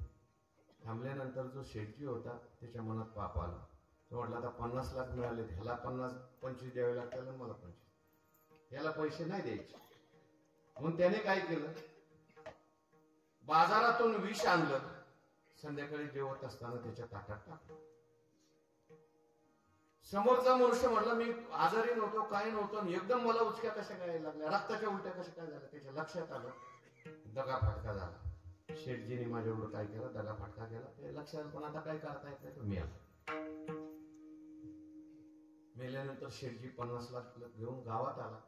थांबल्यानंतर जो शेट्टी होता त्याच्या मनात पाप आला. तो म्हटला आता 50 लाख मिळाले, ह्याला 25 द्यावे लागतील, मला 25, याला पैसे नाही द्यायचे. म्हणून त्याने काय केलं, बाजारातून विष आणलं. संध्याकाळी जेवत असताना त्याच्या ताटात टाकलं. समोरचा मनुष्य म्हटलं मी आजारी नव्हतो, काय नव्हतं, एकदम मला उचक्या कशा काय लागल्या, रक्ताच्या उलट्या कशा काय झाल्या. त्याच्या लक्षात आलं दगा फटका झाला. शेठजीने माझ्यावर काय केलं, दगा फटका केला ते लक्षात, पण आता काय करता येत नाही. तो मेला. मेल्यानंतर शेठजी 50 लाख घेऊन गावात आला.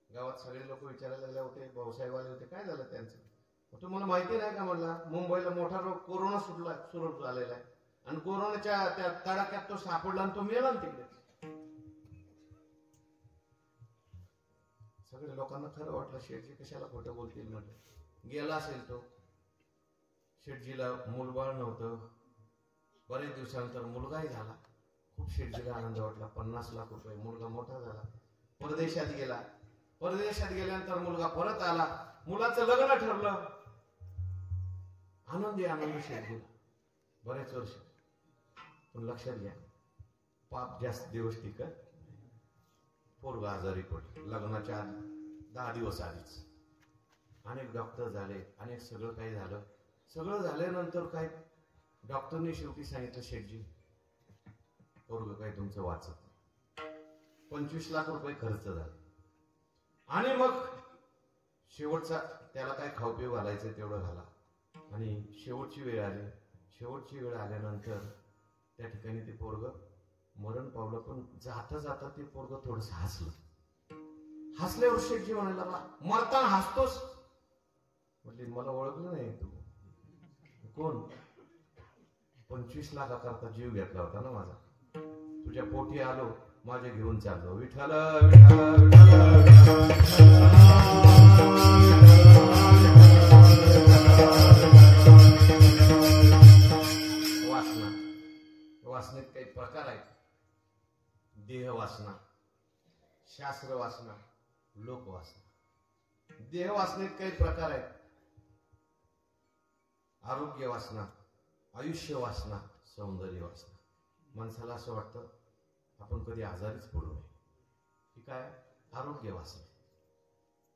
गावात सगळे लोक विचारायला लागले होते, भाऊसाहेब आले होते, काय झालं त्यांचं. तुम्हाला माहिती नाही का म्हणला, मुंबईला मोठा रोग कोरोना सुरू झालेला आहे आणि कोरोनाच्या त्या तडाख्यात तो सापडला आणि तो मेला ना तिकडे. सगळ्या लोकांना खरं वाटलं, शेठजी कशाला खोटं बोलतील म्हटलं. गेला असेल तो. शेठजीला मूलबाळ नव्हतं. बरेच दिवसानंतर मुलगाही झाला. खूप शेठजीला आनंद वाटला. 50 लाख रुपये, मुलगा मोठा झाला. परदेशात गेला. परदेशात गेल्यानंतर मुलगा परत आला. मुलाचं लग्न ठरलं. आनंद शेठजीला बरेच वर्ष. पण लक्षात घ्या, पाप जास्त दिवस टिकत. पोरगा आजारी पडलं लग्नाच्या 10 दिवस आधीच. अनेक डॉक्टर झाले, अनेक सगळं काही झालं. सगळं झाल्यानंतर काय डॉक्टरने शेवटी सांगितलं, शेठजी पोरगं काय तुमचं वाचत नाही. 25 लाख रुपये खर्च झाला. आणि मग शेवटचा त्याला काय खाऊ पिऊ घालायचं तेवढं घाला. आणि शेवटची वेळ आली. शेवटची वेळ आल्यानंतर त्या ठिकाणी ते पोरगं मरण पावलं. पण जाता जाता ते पोरगं थोडंसं हसलं. हसल्यावर शेठजी म्हणायला लागला, मरताना हसतोस. म्हटले, मला ओळखलं नाही तू कोण. 25 लाखाकरता जीव घेतला होता ना माझा. तुझ्या पोटी आलो, माझे घेऊन चाललो. विठ्ठल वासना. वासनेत काही प्रकार आहेत. देह वासना, शास्त्र वासना, लोक वासना. देह वासनेत काही प्रकार आहेत. आरोग्य वासना, आयुष्य वासना, सौंदर्य वासना. माणसाला असं वाटतं आपण कधी आजारीच पडू नये. ही काय आरोग्य वासना.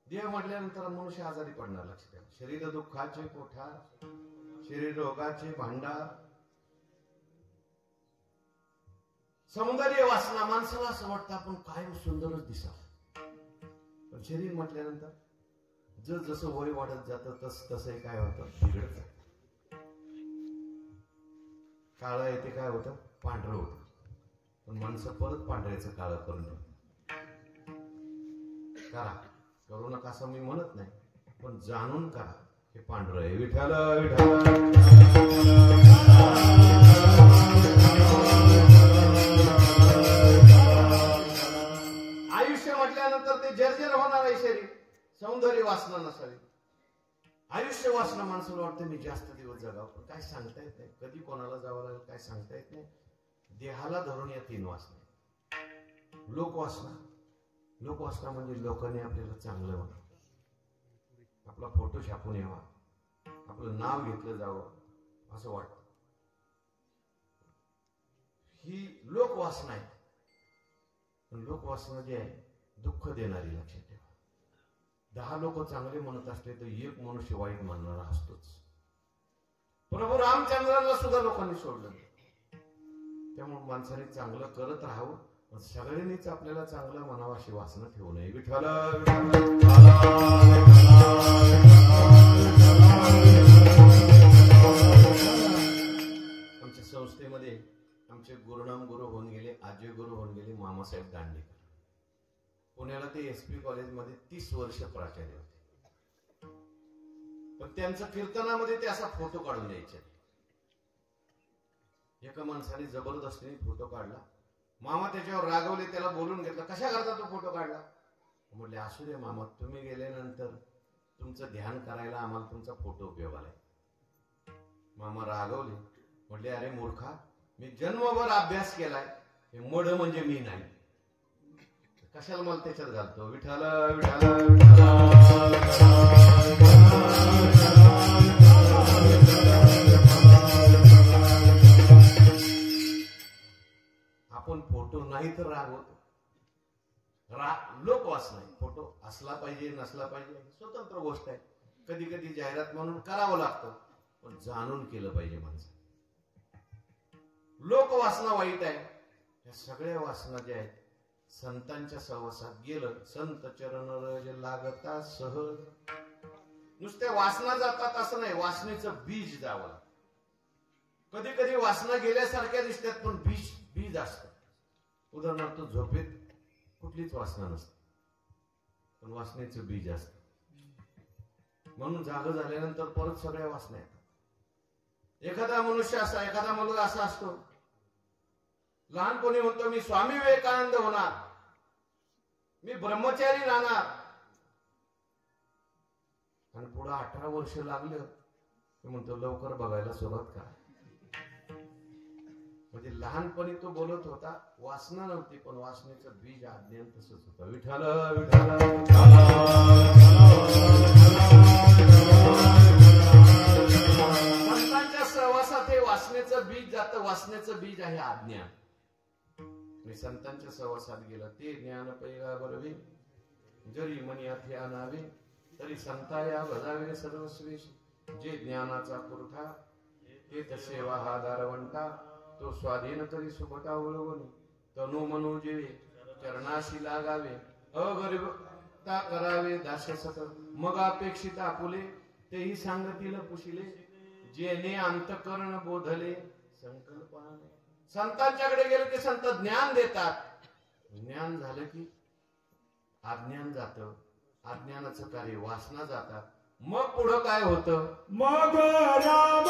देह म्हटल्यानंतर मनुष्य आजारी पडणार. लक्षात ठेवा, शरीर दुःखाचे कोठार, शरीर रोगाचे भांडार. सौंदर्य वासना, माणसाला असं वाटतं आपण कायम सुंदरच दिसावं. पण शरीर म्हटल्यानंतर जसं वय वाढत जातं तसं काय होतं, बिघडत जातं. काळं आहे ते काय होतं, पांढरं होतं. पण माणसं परत पांढऱ्याचं काळं करून करा. करू नका असं मी म्हणत नाही, पण जाणून करा हे पांढरं आहे. विठ्ठल आयुष्य म्हटल्यानंतर ते जर्जर होणार आहे शरीर. सौंदर्य वासना नसावी. आयुष्य वासना माणसाला वाटतं मी जास्त दिवस जगावं, पण काय सांगता येत नाही. कधी कोणाला जावं लागेल काय सांगता येत नाही. देहाला धरून या 3 वासना. लोकवासना. लोकवासना म्हणजे लोकांनी आपल्याला चांगलं म्हणावं, आपला फोटो छापून यावा, आपलं नाव घेतलं जावं असं वाटतं. ही लोकवासना आहे. पण लोकवासना जी आहे दुःख देणारी. लक्षात ठेवा, 10 लोक चांगले म्हणत असले तर एक मनुष्य वाईट म्हणणारा असतोच. प्रभू रामचंद्रांना सुद्धा लोकांनी सोडलं. त्यामुळे माणसाने चांगलं करत राहावं. सगळ्यांनीच आपल्याला चांगलं म्हणावं अशी वासना ठेवू नये. विठ्ठल आमच्या संस्थेमध्ये आमचे गुरुनाम गुरु होऊन गेले, आजी गुरु होऊन गेले मामासाहेब दांडेकर. पुण्याला ते SP कॉलेजमध्ये 30 वर्ष प्राचार्य होते. पण त्यांच्या कीर्तनामध्ये ते असा फोटो काढून द्यायचे. एका माणसाने जबरदस्तीने फोटो काढला. मामा त्याच्यावर रागवले, त्याला बोलून घेतलं, कशा करता तो फोटो काढला. म्हटले असू दे मामा, तुम्ही गेल्यानंतर तुमचं ध्यान करायला आम्हाला तुमचा फोटो उपयोगाला आहे. मामा रागवले. म्हटले अरे मूर्खा, मी जन्मभर अभ्यास केलाय, हे मड म्हणजे मी नाही, कशाला मला त्याच्यात घालतो. विठ्ठल आपण फोटो नाही तर राग होतो. लोकवासना आहे. फोटो असला पाहिजे नसला पाहिजे स्वतंत्र गोष्ट आहे. कधी कधी जाहिरात म्हणून करावं लागतं, पण जाणून केलं पाहिजे माणसं. लोकवासना वाईट आहे. या सगळ्या वासना ज्या आहेत, संतांच्या सहवासात गेलं, संत चरण रज लागता सहज, नुसत्या वासना जातात असं नाही, वासनेचं बीज जावं. कधी कधी वासना गेल्यासारख्या दिसतात पण बीज असतं. उदाहरणार्थ झोपेत कुठलीच वासना नसते पण वासनेचं बीज असतं. म्हणून जाग झाल्यानंतर परत सगळ्या वासना येतात. एखादा मनुष्य असा, एखादा मुलगा असा असतो, लहानपणी म्हणतो मी स्वामी विवेकानंद होणार, मी ब्रह्मचारी राहणार, आणि पुढे 18 वर्ष लागले म्हणतो लवकर बघायला सुरुवात करा. म्हणजे लहानपणी तो बोलत होता, वासना नव्हती पण वासनेचं बीज अज्ञान तसंच होतं. विठ्ठल विठ्ठल संतांच्या सहवासात हे वासनेचं बीज जातं. वासनेचं बीज आहे अज्ञान. मी संतांच्या सहवासात गेलं ते ज्ञान पैगा बरवे, जरी मनी अथे आणावे तरी संताया बजावे सर्वस्वेश. जे ज्ञानाचा पुरठा ते सेवा हा दारवंटा, तो स्वाधीन तरी सुभटा ओळवणी, तनु मनु जेवे चरणाशी लागावे, अगरीबता करावे दास्यसत, मग अपेक्षित आपुले तेही सांगतील पुशिले, जेने अंतकरण बोधले संकल्पाने. संतांच्याकडे गेले की संत ज्ञान देतात. ज्ञान झालं की अज्ञान जातं. अज्ञानाचं कार्य वासना जातात. मग पुढं काय होतं? मग राम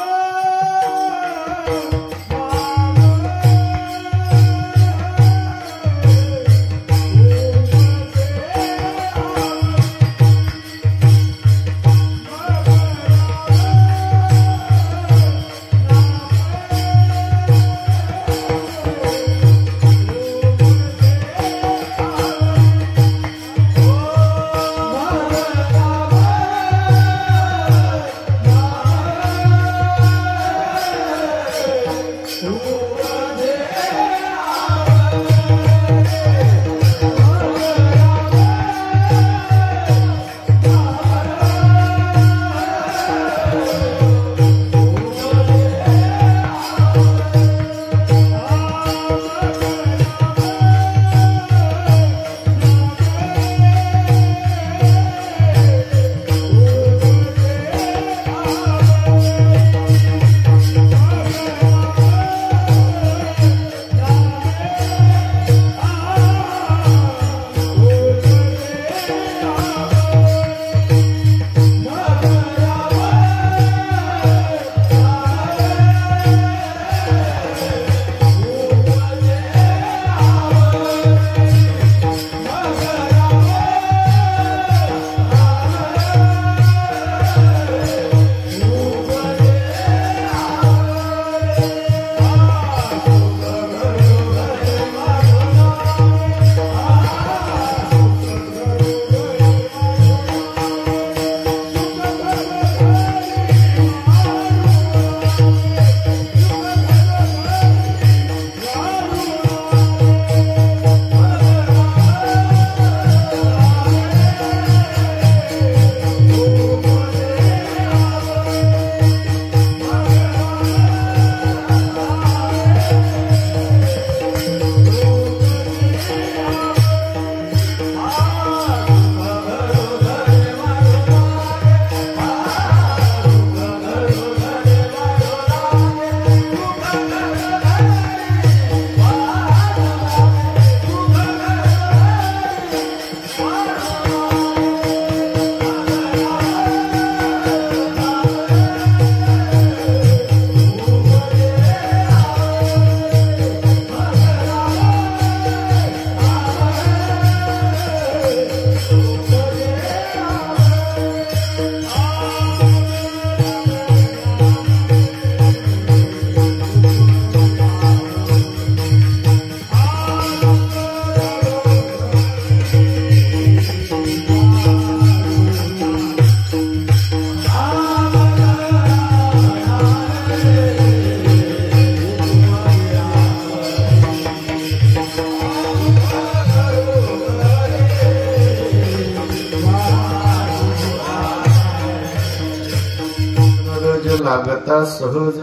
लागता सहज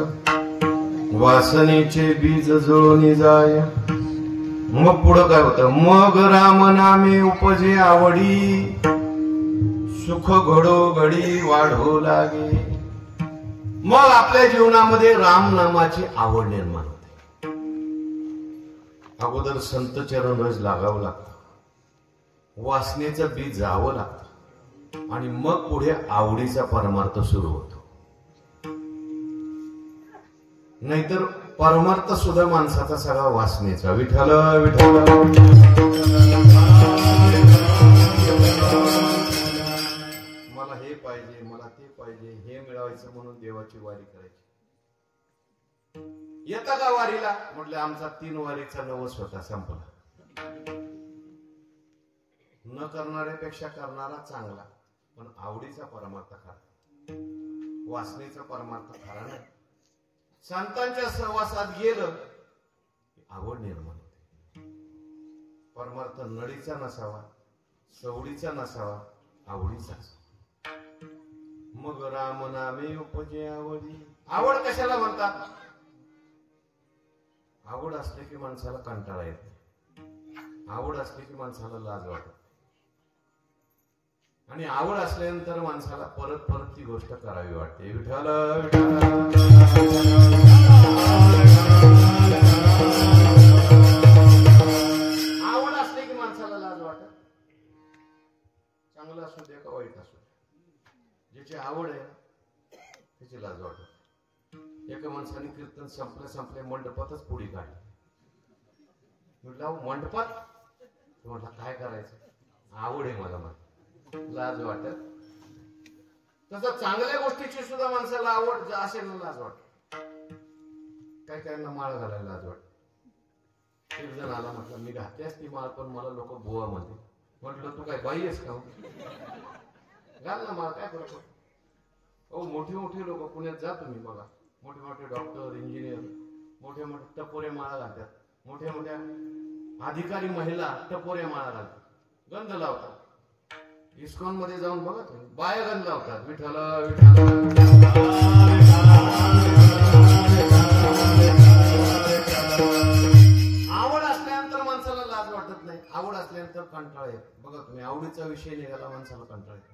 वासनेचे बीज जुळून जाय. मग पुढं काय होतं? मग राम नामे उपजे आवडी सुख घडोघडी वाढू लागे. मग आपल्या जीवनामध्ये राम नामाची आवड निर्माण होते. अगोदर संत चरण रज लागावं लागतं, वासनेचं बीज जावं लागतं आणि मग पुढे आवडीचा परमार्थ सुरू होतो. नाहीतर परमार्थ सुद्धा माणसाचा सगळा वासनेचा. विठ्ठल विठ्ठल मला हे पाहिजे, मला ते पाहिजे, हे मिळवायचं म्हणून देवाची वारी करायची. येता का वारीला? म्हटलं आमचा 3 वारीचा नवस होता, संपला. न करणाऱ्यापेक्षा करणारा चांगला, पण आवडीचा परमार्थ खरा, वासनेचा परमार्थ खरा नाही. संतांच्या सहवासात गेलं की आवड निर्माण होते. परमार्थ नडीचा नसावा, सवडीचा नसावा, आवडीचा. मग राम नामे उपजे आवडी. आवड कशाला म्हणतात? आवड असली की माणसाला कंटाळा येतो, आवड असली की माणसाला लाज वाटत, आणि आवड असल्यानंतर माणसाला परत परत ती गोष्ट करावी वाटते. विठ्ठल आवड असली की माणसाला लाज वाटत. चांगलं असू दे का वाईट असू दे, ज्याची आवड आहे त्याची लाज वाटत. एका माणसाने कीर्तन संपल्या मंडपातच पुढे काढली. म्हटलं मंडपात? म्हटलं काय करायचं, आवड आहे मला, लाज वाटत. तसं चांगल्या गोष्टीची सुद्धा माणसाला आवड असेल ना, लाज वाटत. काही काहींना माळ घालायला लाज वाटत. एक जण आला, म्हटलं मी घातल्यास ती माळ, पण मला लोक बुवा म्हणते. म्हटलं तू काय बाई आहेस का? घाल ना माळ, काय फरक? हो, मोठी मोठी लोक पुण्यात जा तुम्ही बघा, मोठे मोठे डॉक्टर, इंजिनियर मोठे मोठे टपोरे माळा घालतात. मोठ्या मोठ्या अधिकारी महिला टपोरे माळा घालतात, गंध लावतात. इस्कॉन मध्ये जाऊन बघा तुम्ही, बाया गंध लावतात. विठ्ठल आवड असल्यानंतर माणसाला लाज वाटत नाही, आवड असल्यानंतर कंटाळा येत. बघा तुम्ही, आवडीचा विषय निघाला माणसाला कंटाळा येतो.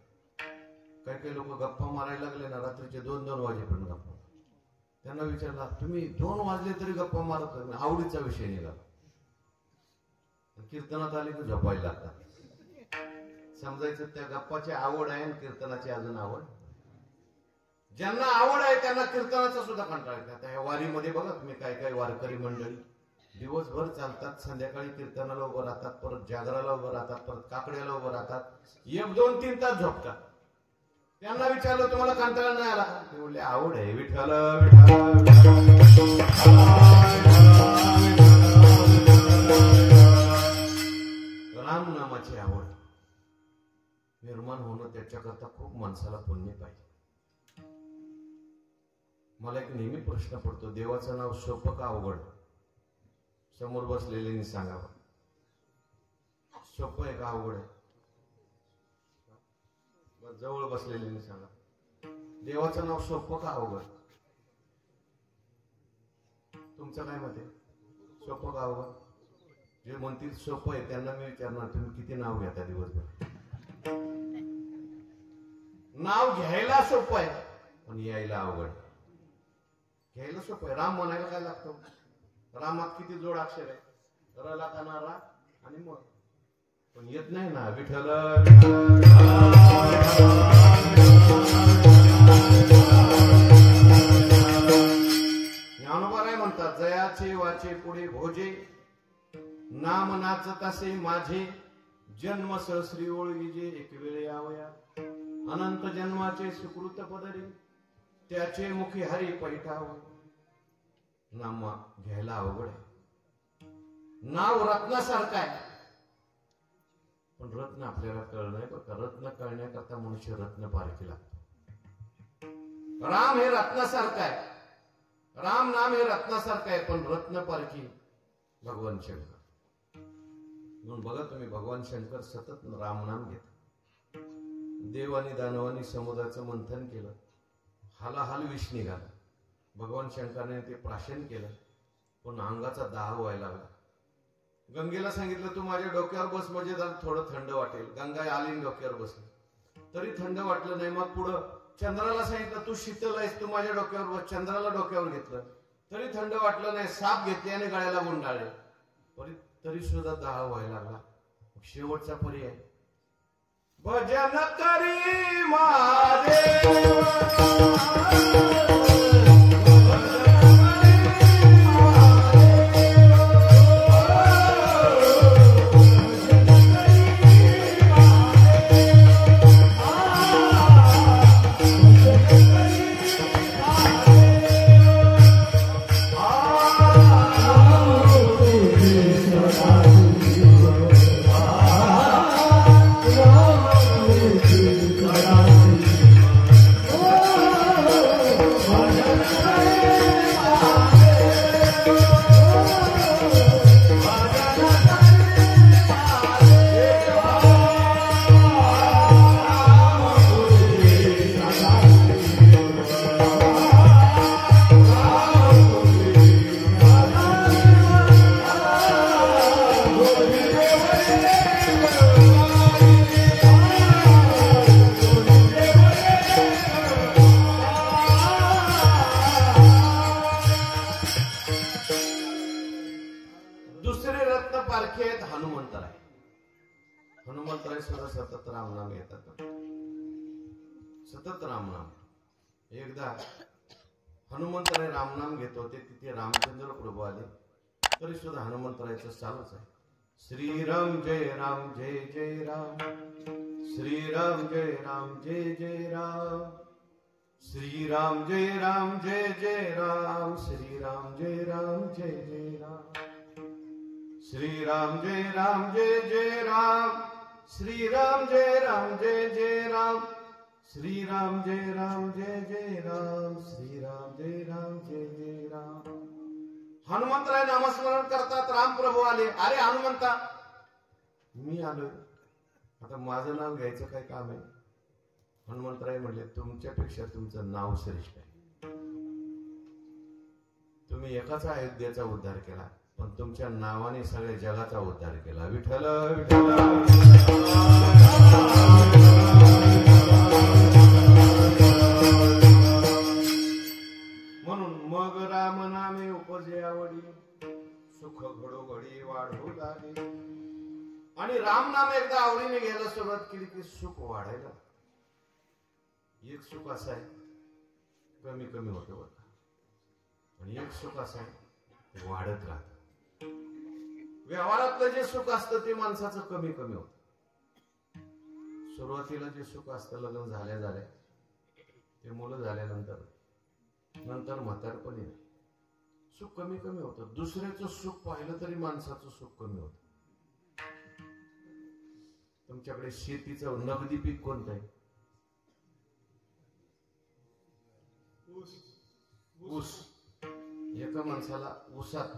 काही काही लोक गप्पा मारायला लागले ना, रात्रीचे 2-2 वाजेपर्यंत गप्पा. त्यांना विचारला, तुम्ही 2 वाजले तरी गप्पा मारत नाही? आवडीचा विषय निघाला. कीर्तनात आले की झोपायला लागतात. समजायचं त्या गप्पाची आवड आहे आणि कीर्तनाची अजून आवड. ज्यांना आवड आहे त्यांना कीर्तनाचा सुद्धा कंटाळा येतो. आता या वारीमध्ये बघा तुम्ही, काय काय वारकरी मंडळी दिवसभर चालतात, संध्याकाळी कीर्तनाला उभं राहतात, परत जागराला उभं राहतात, परत काकड्याला उभं राहतात, 1-2-3 तास झोपतात. त्यांना विचारलं तुम्हाला कंटाळा नाही आला? ते बोलले आवड आहे. विठ्ठल राम नामाची आवड निर्माण होणं, त्याच्याकरता खूप माणसाला पुण्य पाहिजे. मला एक नेहमी प्रश्न पडतो, देवाचं नाव सोपं का अवघड? समोर बसलेल्यांनी सांगावं, सोपं आहे का अवघड आहे? जवळ बसलेल्यांनी सांगा, देवाचं नाव सोपं का अवघड? तुमचं काय मत आहे? सोपं का अवघड? जे म्हणतील सोपं आहे त्यांना मी विचारणार, तुम्ही किती नाव घेता दिवसभर? नाव घ्यायला सोपं आहे, पण यायला अवघड. घ्यायला सोपं आहे. राम म्हणायला काय लागतं? रामात किती जोड अक्षर आहे? रला काना रा आणि मग, पण येत नाही ना. विठ्ठल ज्ञानोबा काय म्हणतात, जयाचे वाचे पुढे भोजे, नाम नाचतासे माझे, जन्म सहस्री ओळगीजे, एक वेळ यावया, अनंत जन्माचे सुकृत पदरी, त्याचे मुखी हरी पैठाव. नाम घ्यायला अवघड आहे. नाव रत्नासारखं आहे, पण रत्न आपल्याला कळणं आहे बघा. रत्न कळण्याकरता मनुष्य रत्न पारखी लागतो. राम हे रत्नासारखं आहे, राम नाम हे रत्नासारखं आहे, पण रत्न पारखी भगवान शंकर. म्हणून बघा तुम्ही, भगवान शंकर सतत राम नाम घेत. देव आणि दानवांनी समुद्राचं मंथन केलं, हालाहाल विष निघाला. भगवान शंकराने ते प्राशन केलं, पण अंगाचा दाह व्हायला लागला. गंगेला सांगितलं तू माझ्या डोक्यावर बस, म्हणजे जरा थोडं थंड वाटेल. गंगा आली डोक्यावर बसली. तरी थंड वाटलं नाही. मग पुढं चंद्राला सांगितलं तू शीतल आहेस, तू माझ्या डोक्यावर बस. चंद्राला डोक्यावर घेतलं तरी थंड वाटलं नाही. साप घेतले आणि गळ्याला गुंडाळले तरी सुद्धा दाह व्हायला लागला. शेवटचा पर्याय भजन करी महादेव. दुसरे रत्न पारखे आहेत हनुमंतराय. हनुमंतराय सुद्धा सतत रामनाम येतात. सतत रामनाम. एकदा हनुमंतराय रामनाम घेत होते, तिथे रामचंद्र प्रभू आले तरी सुद्धा हनुमंतरायचं चालूच आहे. श्रीराम जय राम जय जय राम, श्रीराम जय राम जय जय राम, श्रीराम जय राम जय जय राम, श्रीराम जय राम जय जय राम, श्रीराम जय राम जय जय राम, श्रीराम जय राम जय जय राम, श्रीराम जय राम जय जय राम, श्रीराम जय राम जय जय राम. हनुमंतराय नामस्मरण करतात. राम प्रभू आले. अरे हनुमंता मी आलो, आता माझं नाव घ्यायचं काय काम आहे? हनुमंतराय म्हणले तुमच्यापेक्षा तुमचं नाव श्रेष्ठ आहे. तुम्ही एकाच अयोध्येचा उद्धार केला पण तुमच्या नावाने सगळ्या जगाचा उद्धार केला. विठ्ठल म्हणून मग राम नामे उपजे आवडी, सुख घडोघडी वाढू लागे. आणि राम नाम एकदा आवडीने घ्यायला सुरुवात केली की सुख वाढायला. एक सुख असं आहे कमी कमी होतं बघा, आणि एक सुख असं आहे वाढत राहत. व्यवहारातलं जे सुख असतं ते माणसाचं कमी कमी होत. सुरुवातीला जे सुख असतं लग्न झाल्या झाल्या, ते मुलं झाल्यानंतर नंतर म्हातारपणी सुख कमी कमी होतं. दुसऱ्याचं सुख पाहिलं तरी माणसाचं सुख कमी होतं. तुमच्याकडे शेतीचं नगदी पीक कोणतं आहे? ऊस. एका माणसाला ऊसात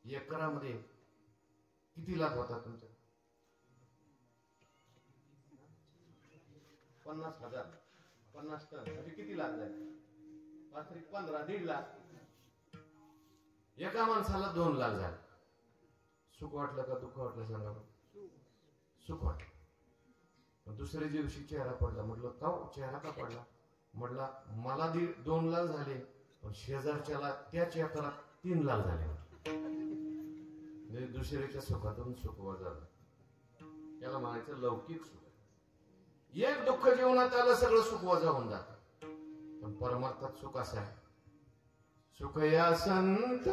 एकरामध्ये किती लाख होता तुमचा? 50,000. 50 टन म्हणजे किती लाख झाले? 15, 1.5 लाख. एका माणसाला 2 लाख झाले. सुख वाटलं का दुःख वाटलं सांगा? सुख वाटलं. दुसऱ्या दिवशी चेहरा पडला. म्हटलं का चेहरा का पडला? म्हटला मला 2 लाख झाले पण शेजारच्याला त्याच एकरात 3 लाख झाले. म्हणजे दुसऱ्याच्या सुखातून सुख वजा झालं. याला म्हणायचं लौकिक सुख. एक दुःख जीवनात आलं सगळं सुख वजा होऊन जात. पण परमार्थात सुख असं आहे, सुख या संत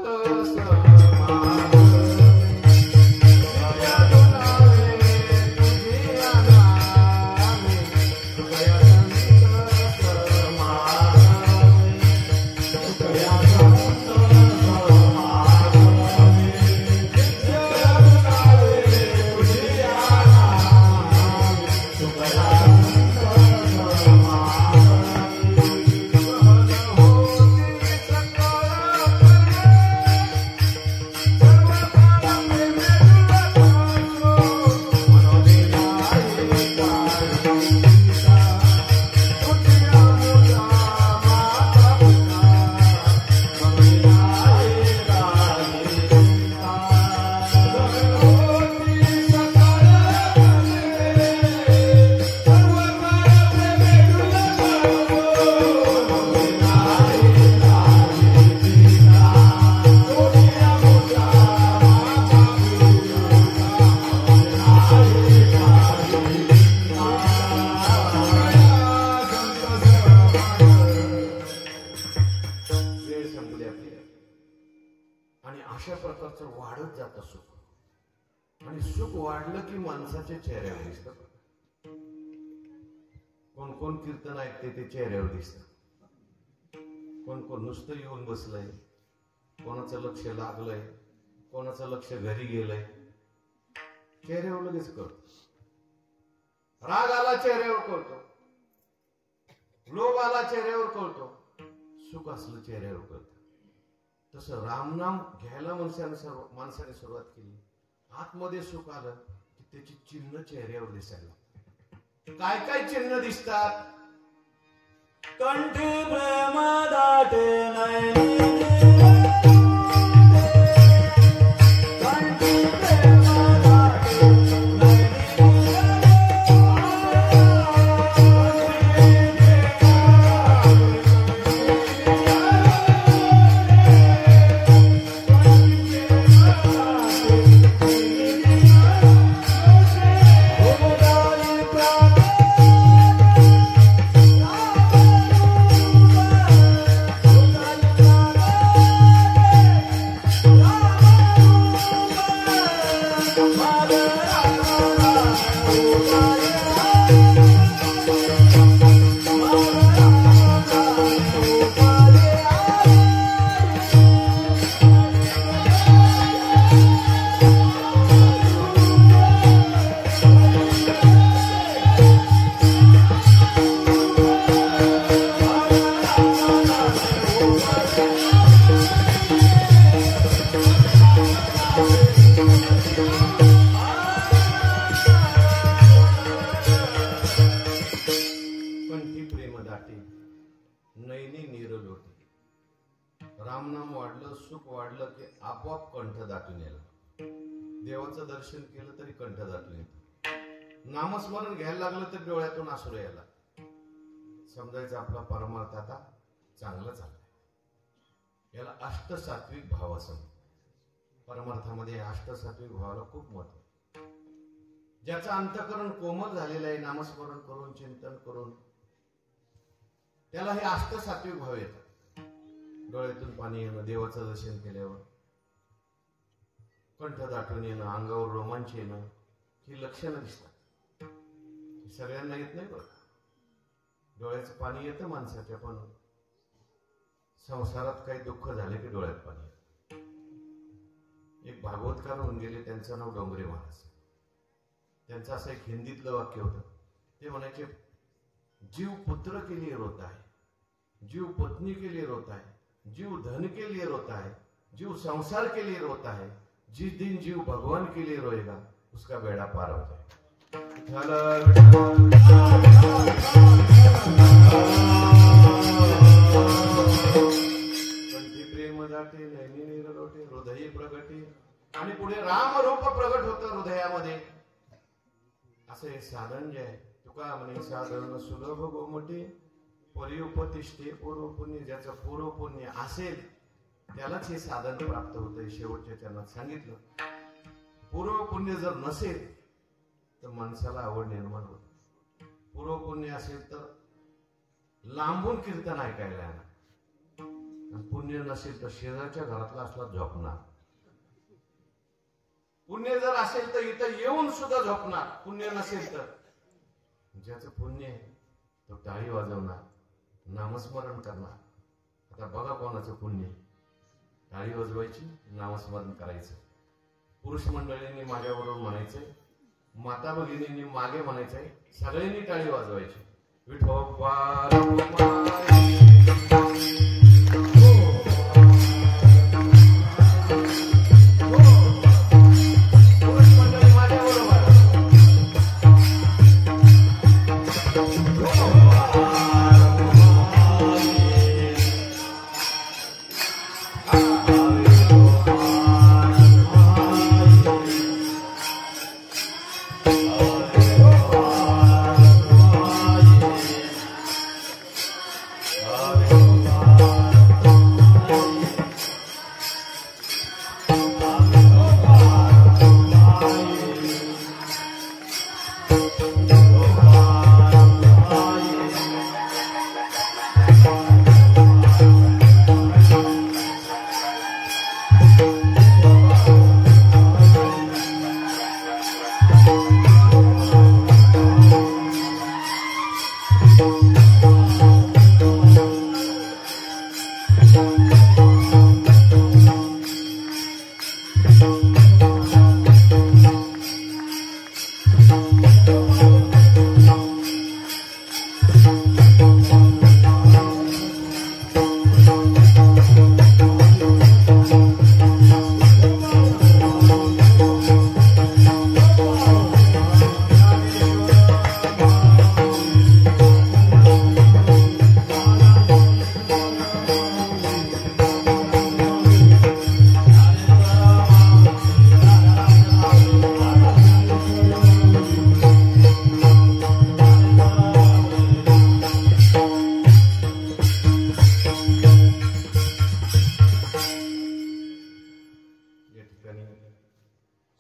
जातं सुख, आणि सुख वाढलं की माणसाच्या चेहऱ्यावर दिसतं. कोण कोण कीर्तन ऐकते ते चेहऱ्यावर दिसतं, कोण कोण नुसतं येऊन बसलंय, कोणाचं लक्ष लागलंय, कोणाचं लक्ष घरी गेलंय, चेहऱ्यावर लगेच कळतं. राग आला चेहऱ्यावर कळतो, लोभ आला चेहऱ्यावर कळतो, सुख असलं चेहऱ्यावर कळतं. तसं रामनाम घ्यायला माणसाने सुरुवात केली, आतमध्ये सुख आलं की त्याची चिन्ह चेहऱ्यावर दिसायला. काय काय चिन्ह दिसतात? कंठी प्रेम दाटे नयनी रामनाम वाढलं, सुख वाढलं की आपोआप कंठ दाटून यायला. देवाचं दर्शन केलं तरी कंठ दाटून येतं. नामस्मरण घ्यायला लागलं तर डोळ्यातून आसुर यायला. समजायचं आपला परमार्थ आता चांगला चाललाय. याला अष्टसात्विक भाव असं. परमार्थामध्ये अष्टसात्विक भावाला खूप महत्व. ज्याचं अंतःकरण कोमल झालेलं आहे नामस्मरण करून चिंतन करून, त्याला हे अष्टसात्विक भाव येतात. डोळ्यातून पाणी येणं, देवाचं दर्शन केल्यावर कंठ दाटून येणं, अंगावर रोमांच येणं, ही लक्षणं दिसतात. सगळ्यांना येत नाही बरं. डोळ्याचं पाणी येतं माणसाच्या, पण संसारात काही दुःख झाले की डोळ्यात पाणी येतं. एक भागवतकार होऊन गेले, त्यांचं नाव डोंगरे महाराज. त्यांचं असं एक हिंदीतलं वाक्य होतं. ते म्हणायचे, जीव पुत्र के लिए रोता है, जीव पत्नी के लिए रोता है, जीव धन के लिए रोता है, जीव संसार के लिए रोता है, जिस दिन जीव भगवान के लिए रोएगा उसका बेड़ा पार हो जाएगा. कंठी प्रेम दाटे नैनी निरलोटे हृदय प्रगटे. आणि पुढे राम रूप प्रगट होतं हृदयामध्ये. असं हे साधन जे आहे, तुका म्हणे साधन सुलभ गोमटे परिउपतिष्ठे पूर्व पुण्य. ज्याचं पूर्व पुण्य असेल त्यालाच हे साधन प्राप्त होतं. शेवटच्या चरणात सांगितलं, पूर्व पुण्य जर नसेल तर माणसाला आवड निर्माण होते. पूर्व पुण्य असेल तर लांबून कीर्तन ऐकायला येणार, पुण्य नसेल तर शेजारच्या घरातला असला झोपणार. पुण्य जर असेल तर इथं येऊन सुद्धा झोपणार. पुण्य नसेल तर ज्याचं पुण्य आहे तो टाळी वाजवणार, नामस्मरण करणार. आता बघा कोणाचं पुण्य. टाळी वाजवायची, नामस्मरण करायचं. पुरुष मंडळींनी माझ्याबरोबर म्हणायचंय, माता भगिनींनी मागे म्हणायचंय, सगळ्यांनी टाळी वाजवायची. विठोबा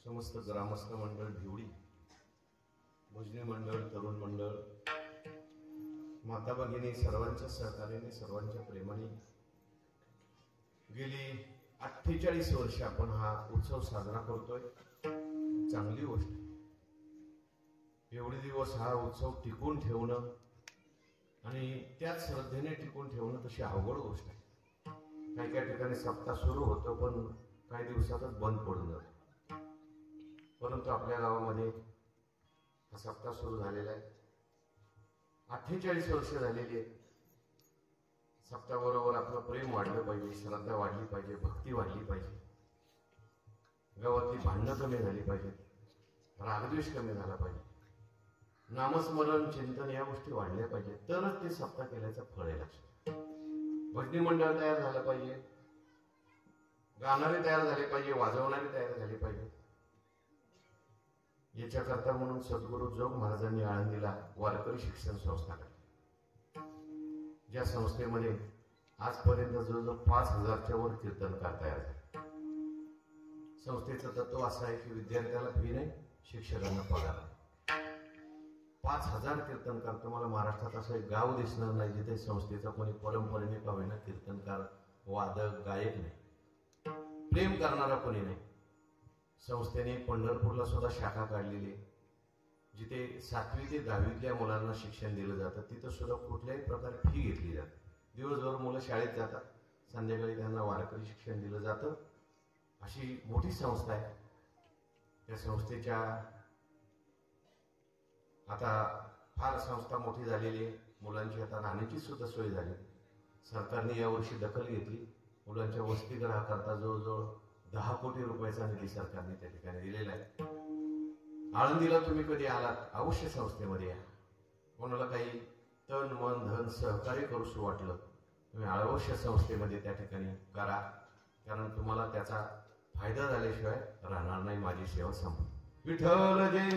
समस्त ग्रामस्थ मंडळ भिवडी, भजनी मंडळ, तरुण मंडळ, माता भगिनी सर्वांच्या सहकार्याने, सर्वांच्या प्रेमाने गेली 48 वर्ष आपण हा उत्सव साजरा करतोय. चांगली गोष्ट. एवढे दिवस हा उत्सव टिकून ठेवणं आणि त्याच श्रद्धेने टिकून ठेवणं तशी अवघड गोष्ट आहे. काही काही ठिकाणी सप्ताह सुरू होतो पण काही दिवसातच बंद पडून जातो. परंतु आपल्या गावामध्ये हा सप्ताह सुरू झालेला आहे. 48 वर्ष झालेली आहेत. सप्ताहाबरोबर आपलं प्रेम वाढलं पाहिजे, श्रद्धा वाढली पाहिजे, भक्ती वाढली पाहिजे, गावातली भांडणं कमी झाली पाहिजेत, रागद्वेष कमी झाला पाहिजे, नामस्मरण, चिंतन या गोष्टी वाढल्या पाहिजेत. तरच ते सप्ताह केल्याचं फळ आहे. लक्षात. भजनी मंडळ तयार झालं पाहिजे, गाणारे तयार झाले पाहिजे, वाजवणारे तयार झाले पाहिजे. याच्याकरता म्हणून सद्गुरू जोग महाराजांनी आळंदीला वारकरी शिक्षण संस्था काढली. ज्या संस्थेमध्ये आजपर्यंत जवळजवळ 5000च्या वर कीर्तनकार तयार झाले. संस्थेचं तत्व असं आहे की विद्यार्थ्याला फी नाही, शिक्षकांना पगार नाही. 5000 कीर्तनकार. तुम्हाला महाराष्ट्रात असं एक गाव दिसणार नाही जिथे संस्थेचा कोणी परंपरेने का होईना कीर्तनकार, वादक, गायक नाही, प्रेम करणारा कोणी नाही. संस्थेने पंढरपूरला सुद्धा शाखा काढलेली, जिथे 7वी ते 10वीतल्या मुलांना शिक्षण दिलं जातं. तिथं सुद्धा कुठल्याही प्रकारे फी घेतली जाते. दिवसभर मुलं शाळेत जातात, संध्याकाळी त्यांना वारकरी शिक्षण दिलं जातं. अशी मोठी संस्था आहे. त्या संस्थेच्या आता फार संस्था मोठी झालेली आहे. मुलांची आता राहण्याची सुद्धा सोय झाली. सरकारने यावर्षी दखल घेतली. मुलांच्या वसतिगृहाकरता जवळजवळ 10 कोटी रुपयाचा निधी सरकारने त्या ठिकाणी दिलेला आहे. आळंदीला तुम्ही कधी आलात, अवश्य संस्थेमध्ये या. कोणाला काही तन मन धन सहकार्य करूशी वाटलं, तुम्ही अवश्य संस्थेमध्ये त्या ठिकाणी करा. कारण तुम्हाला त्याचा फायदा झाल्याशिवाय राहणार नाही. माझी सेवा संपली. विठ्ठल जय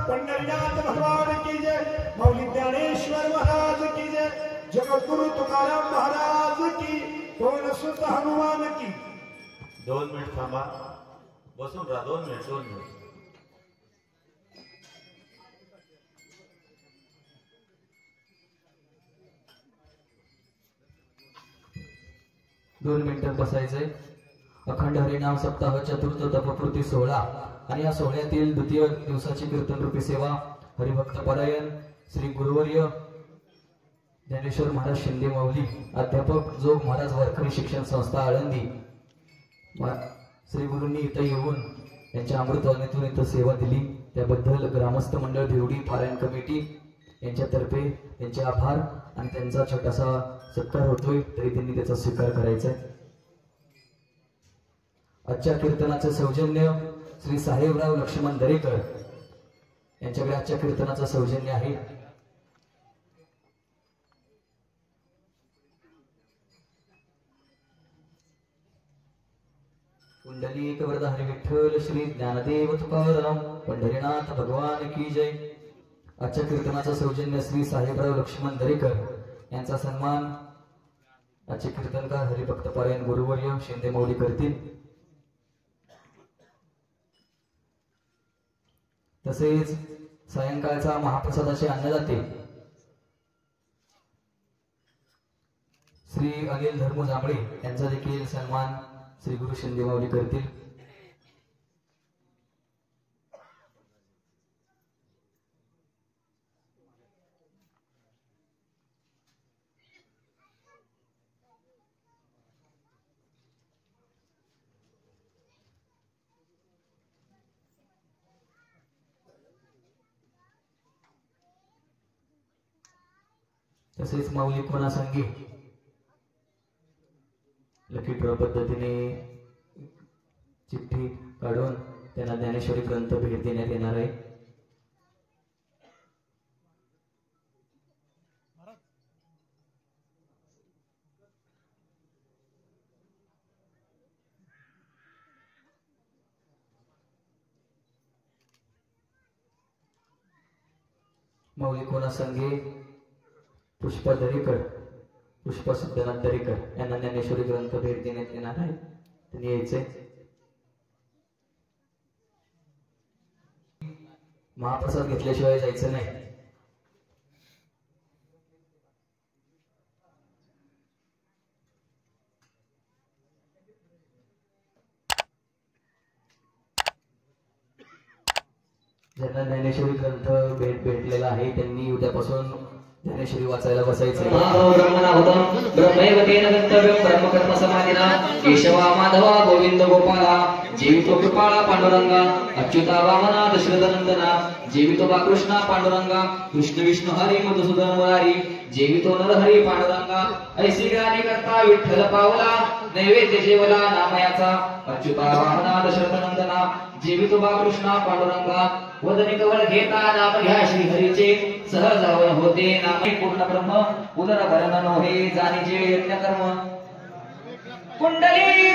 पंढरीनाथ भगवान की जय, मौली ज्ञानेश्वर महाराज की जय, जगद्गुरु तुकाराम महाराज की, पवन सुत हनुमान की. 2 मिनिट थांबा, बसून राहा. 2 मिनिट 2 मिनिट. दोन मिनिटं बसायचंय. अखंड हरिनाम सप्ताह चतुर्थ तपपूर्ती सोहळा आणि या सोहळ्यातील द्वितीय दिवसाची कीर्तन रूपी सेवा हरिभक्त परायण श्री गुरुवर्य ज्ञानेश्वर महाराज शिंदे माऊली, अध्यापक जोग महाराज वारकरी शिक्षण संस्था आळंदी, श्री गुरूंनी इथं येऊन यांच्या अमृतवाणीतून इथं सेवा दिली. त्याबद्दल ग्रामस्थ मंडळ भिवडी पारायण कमिटी यांच्यातर्फे त्यांचे आभार आणि त्यांचा छोटासा सत्कार होतोय, तरी त्यांनी त्याचा स्वीकार करायचा आहे. आजच्या कीर्तनाचे सौजन्य श्री साहेबराव लक्ष्मण दरेकर यांच्याकडे आजच्या कीर्तनाचं सौजन्य आहे. कुंडली वरदा हरी विठ्ठल श्री ज्ञानदेव तुकाराम पंढरीनाथ भगवान की जय. आजच्या कीर्तनाचा सौजन्य श्री साहेबराव लक्ष्मण दरेकर यांचा सन्मान आजचे कीर्तनकार हरिभक्त पारायण गुरुवर्य शिंदे माऊली करतील. तसेच सायंकाळचा महाप्रसादाचे अन्नदाते श्री अनिल धर्म जांभळे यांचा देखील सन्मान श्री गुरु शिंदे माऊली करतील. तसेच माऊली कोणा सांगे लकी ड्रॉ पद्धतीने चिठ्ठी काढून त्यांना ज्ञानेश्वरी ग्रंथ भेट देण्यात येणार आहे. माऊली कोणा संगे पुष्पा दरेकर, पुष्पा सिद्धनाथ दरेकर यांना ज्ञानेश्वरी ग्रंथ भेट देण्यात येणार आहे. त्यांनी यायचे. महाप्रसाद घेतल्याशिवाय जायचं नाही. ज्यांना ज्ञानेश्वरी ग्रंथ भेटलेला आहे त्यांनी उद्यापासून ज्ञानेश्वरी वाचायला बसायचं. ब्रह्मकर्म समाधिना केशवा माधवा गोविंद गोपाला जीवितो कृपाळा पांडुरंगा अच्युता वामना दशरथनंदना जीवितो बाकृष्णा पांडुरंगा कृष्ण विष्णू हरी मधुसूदन मुरारी जीवितो नरहरी पांडुरंगा ऐसी गाणी करता विठ्ठल पावला नैवेद्य जेवला नामयाचा अच्युता वामना दशरथनंदना जीवितो बाकृष्णा पांडुरंगा वदने कवळ घेता नाम घ्या श्री हरीचे सहज हवन होते नामे पूर्ण ब्रह्म उदर भरण नोहे जाणीचे यज्ञ कर्म कुंडली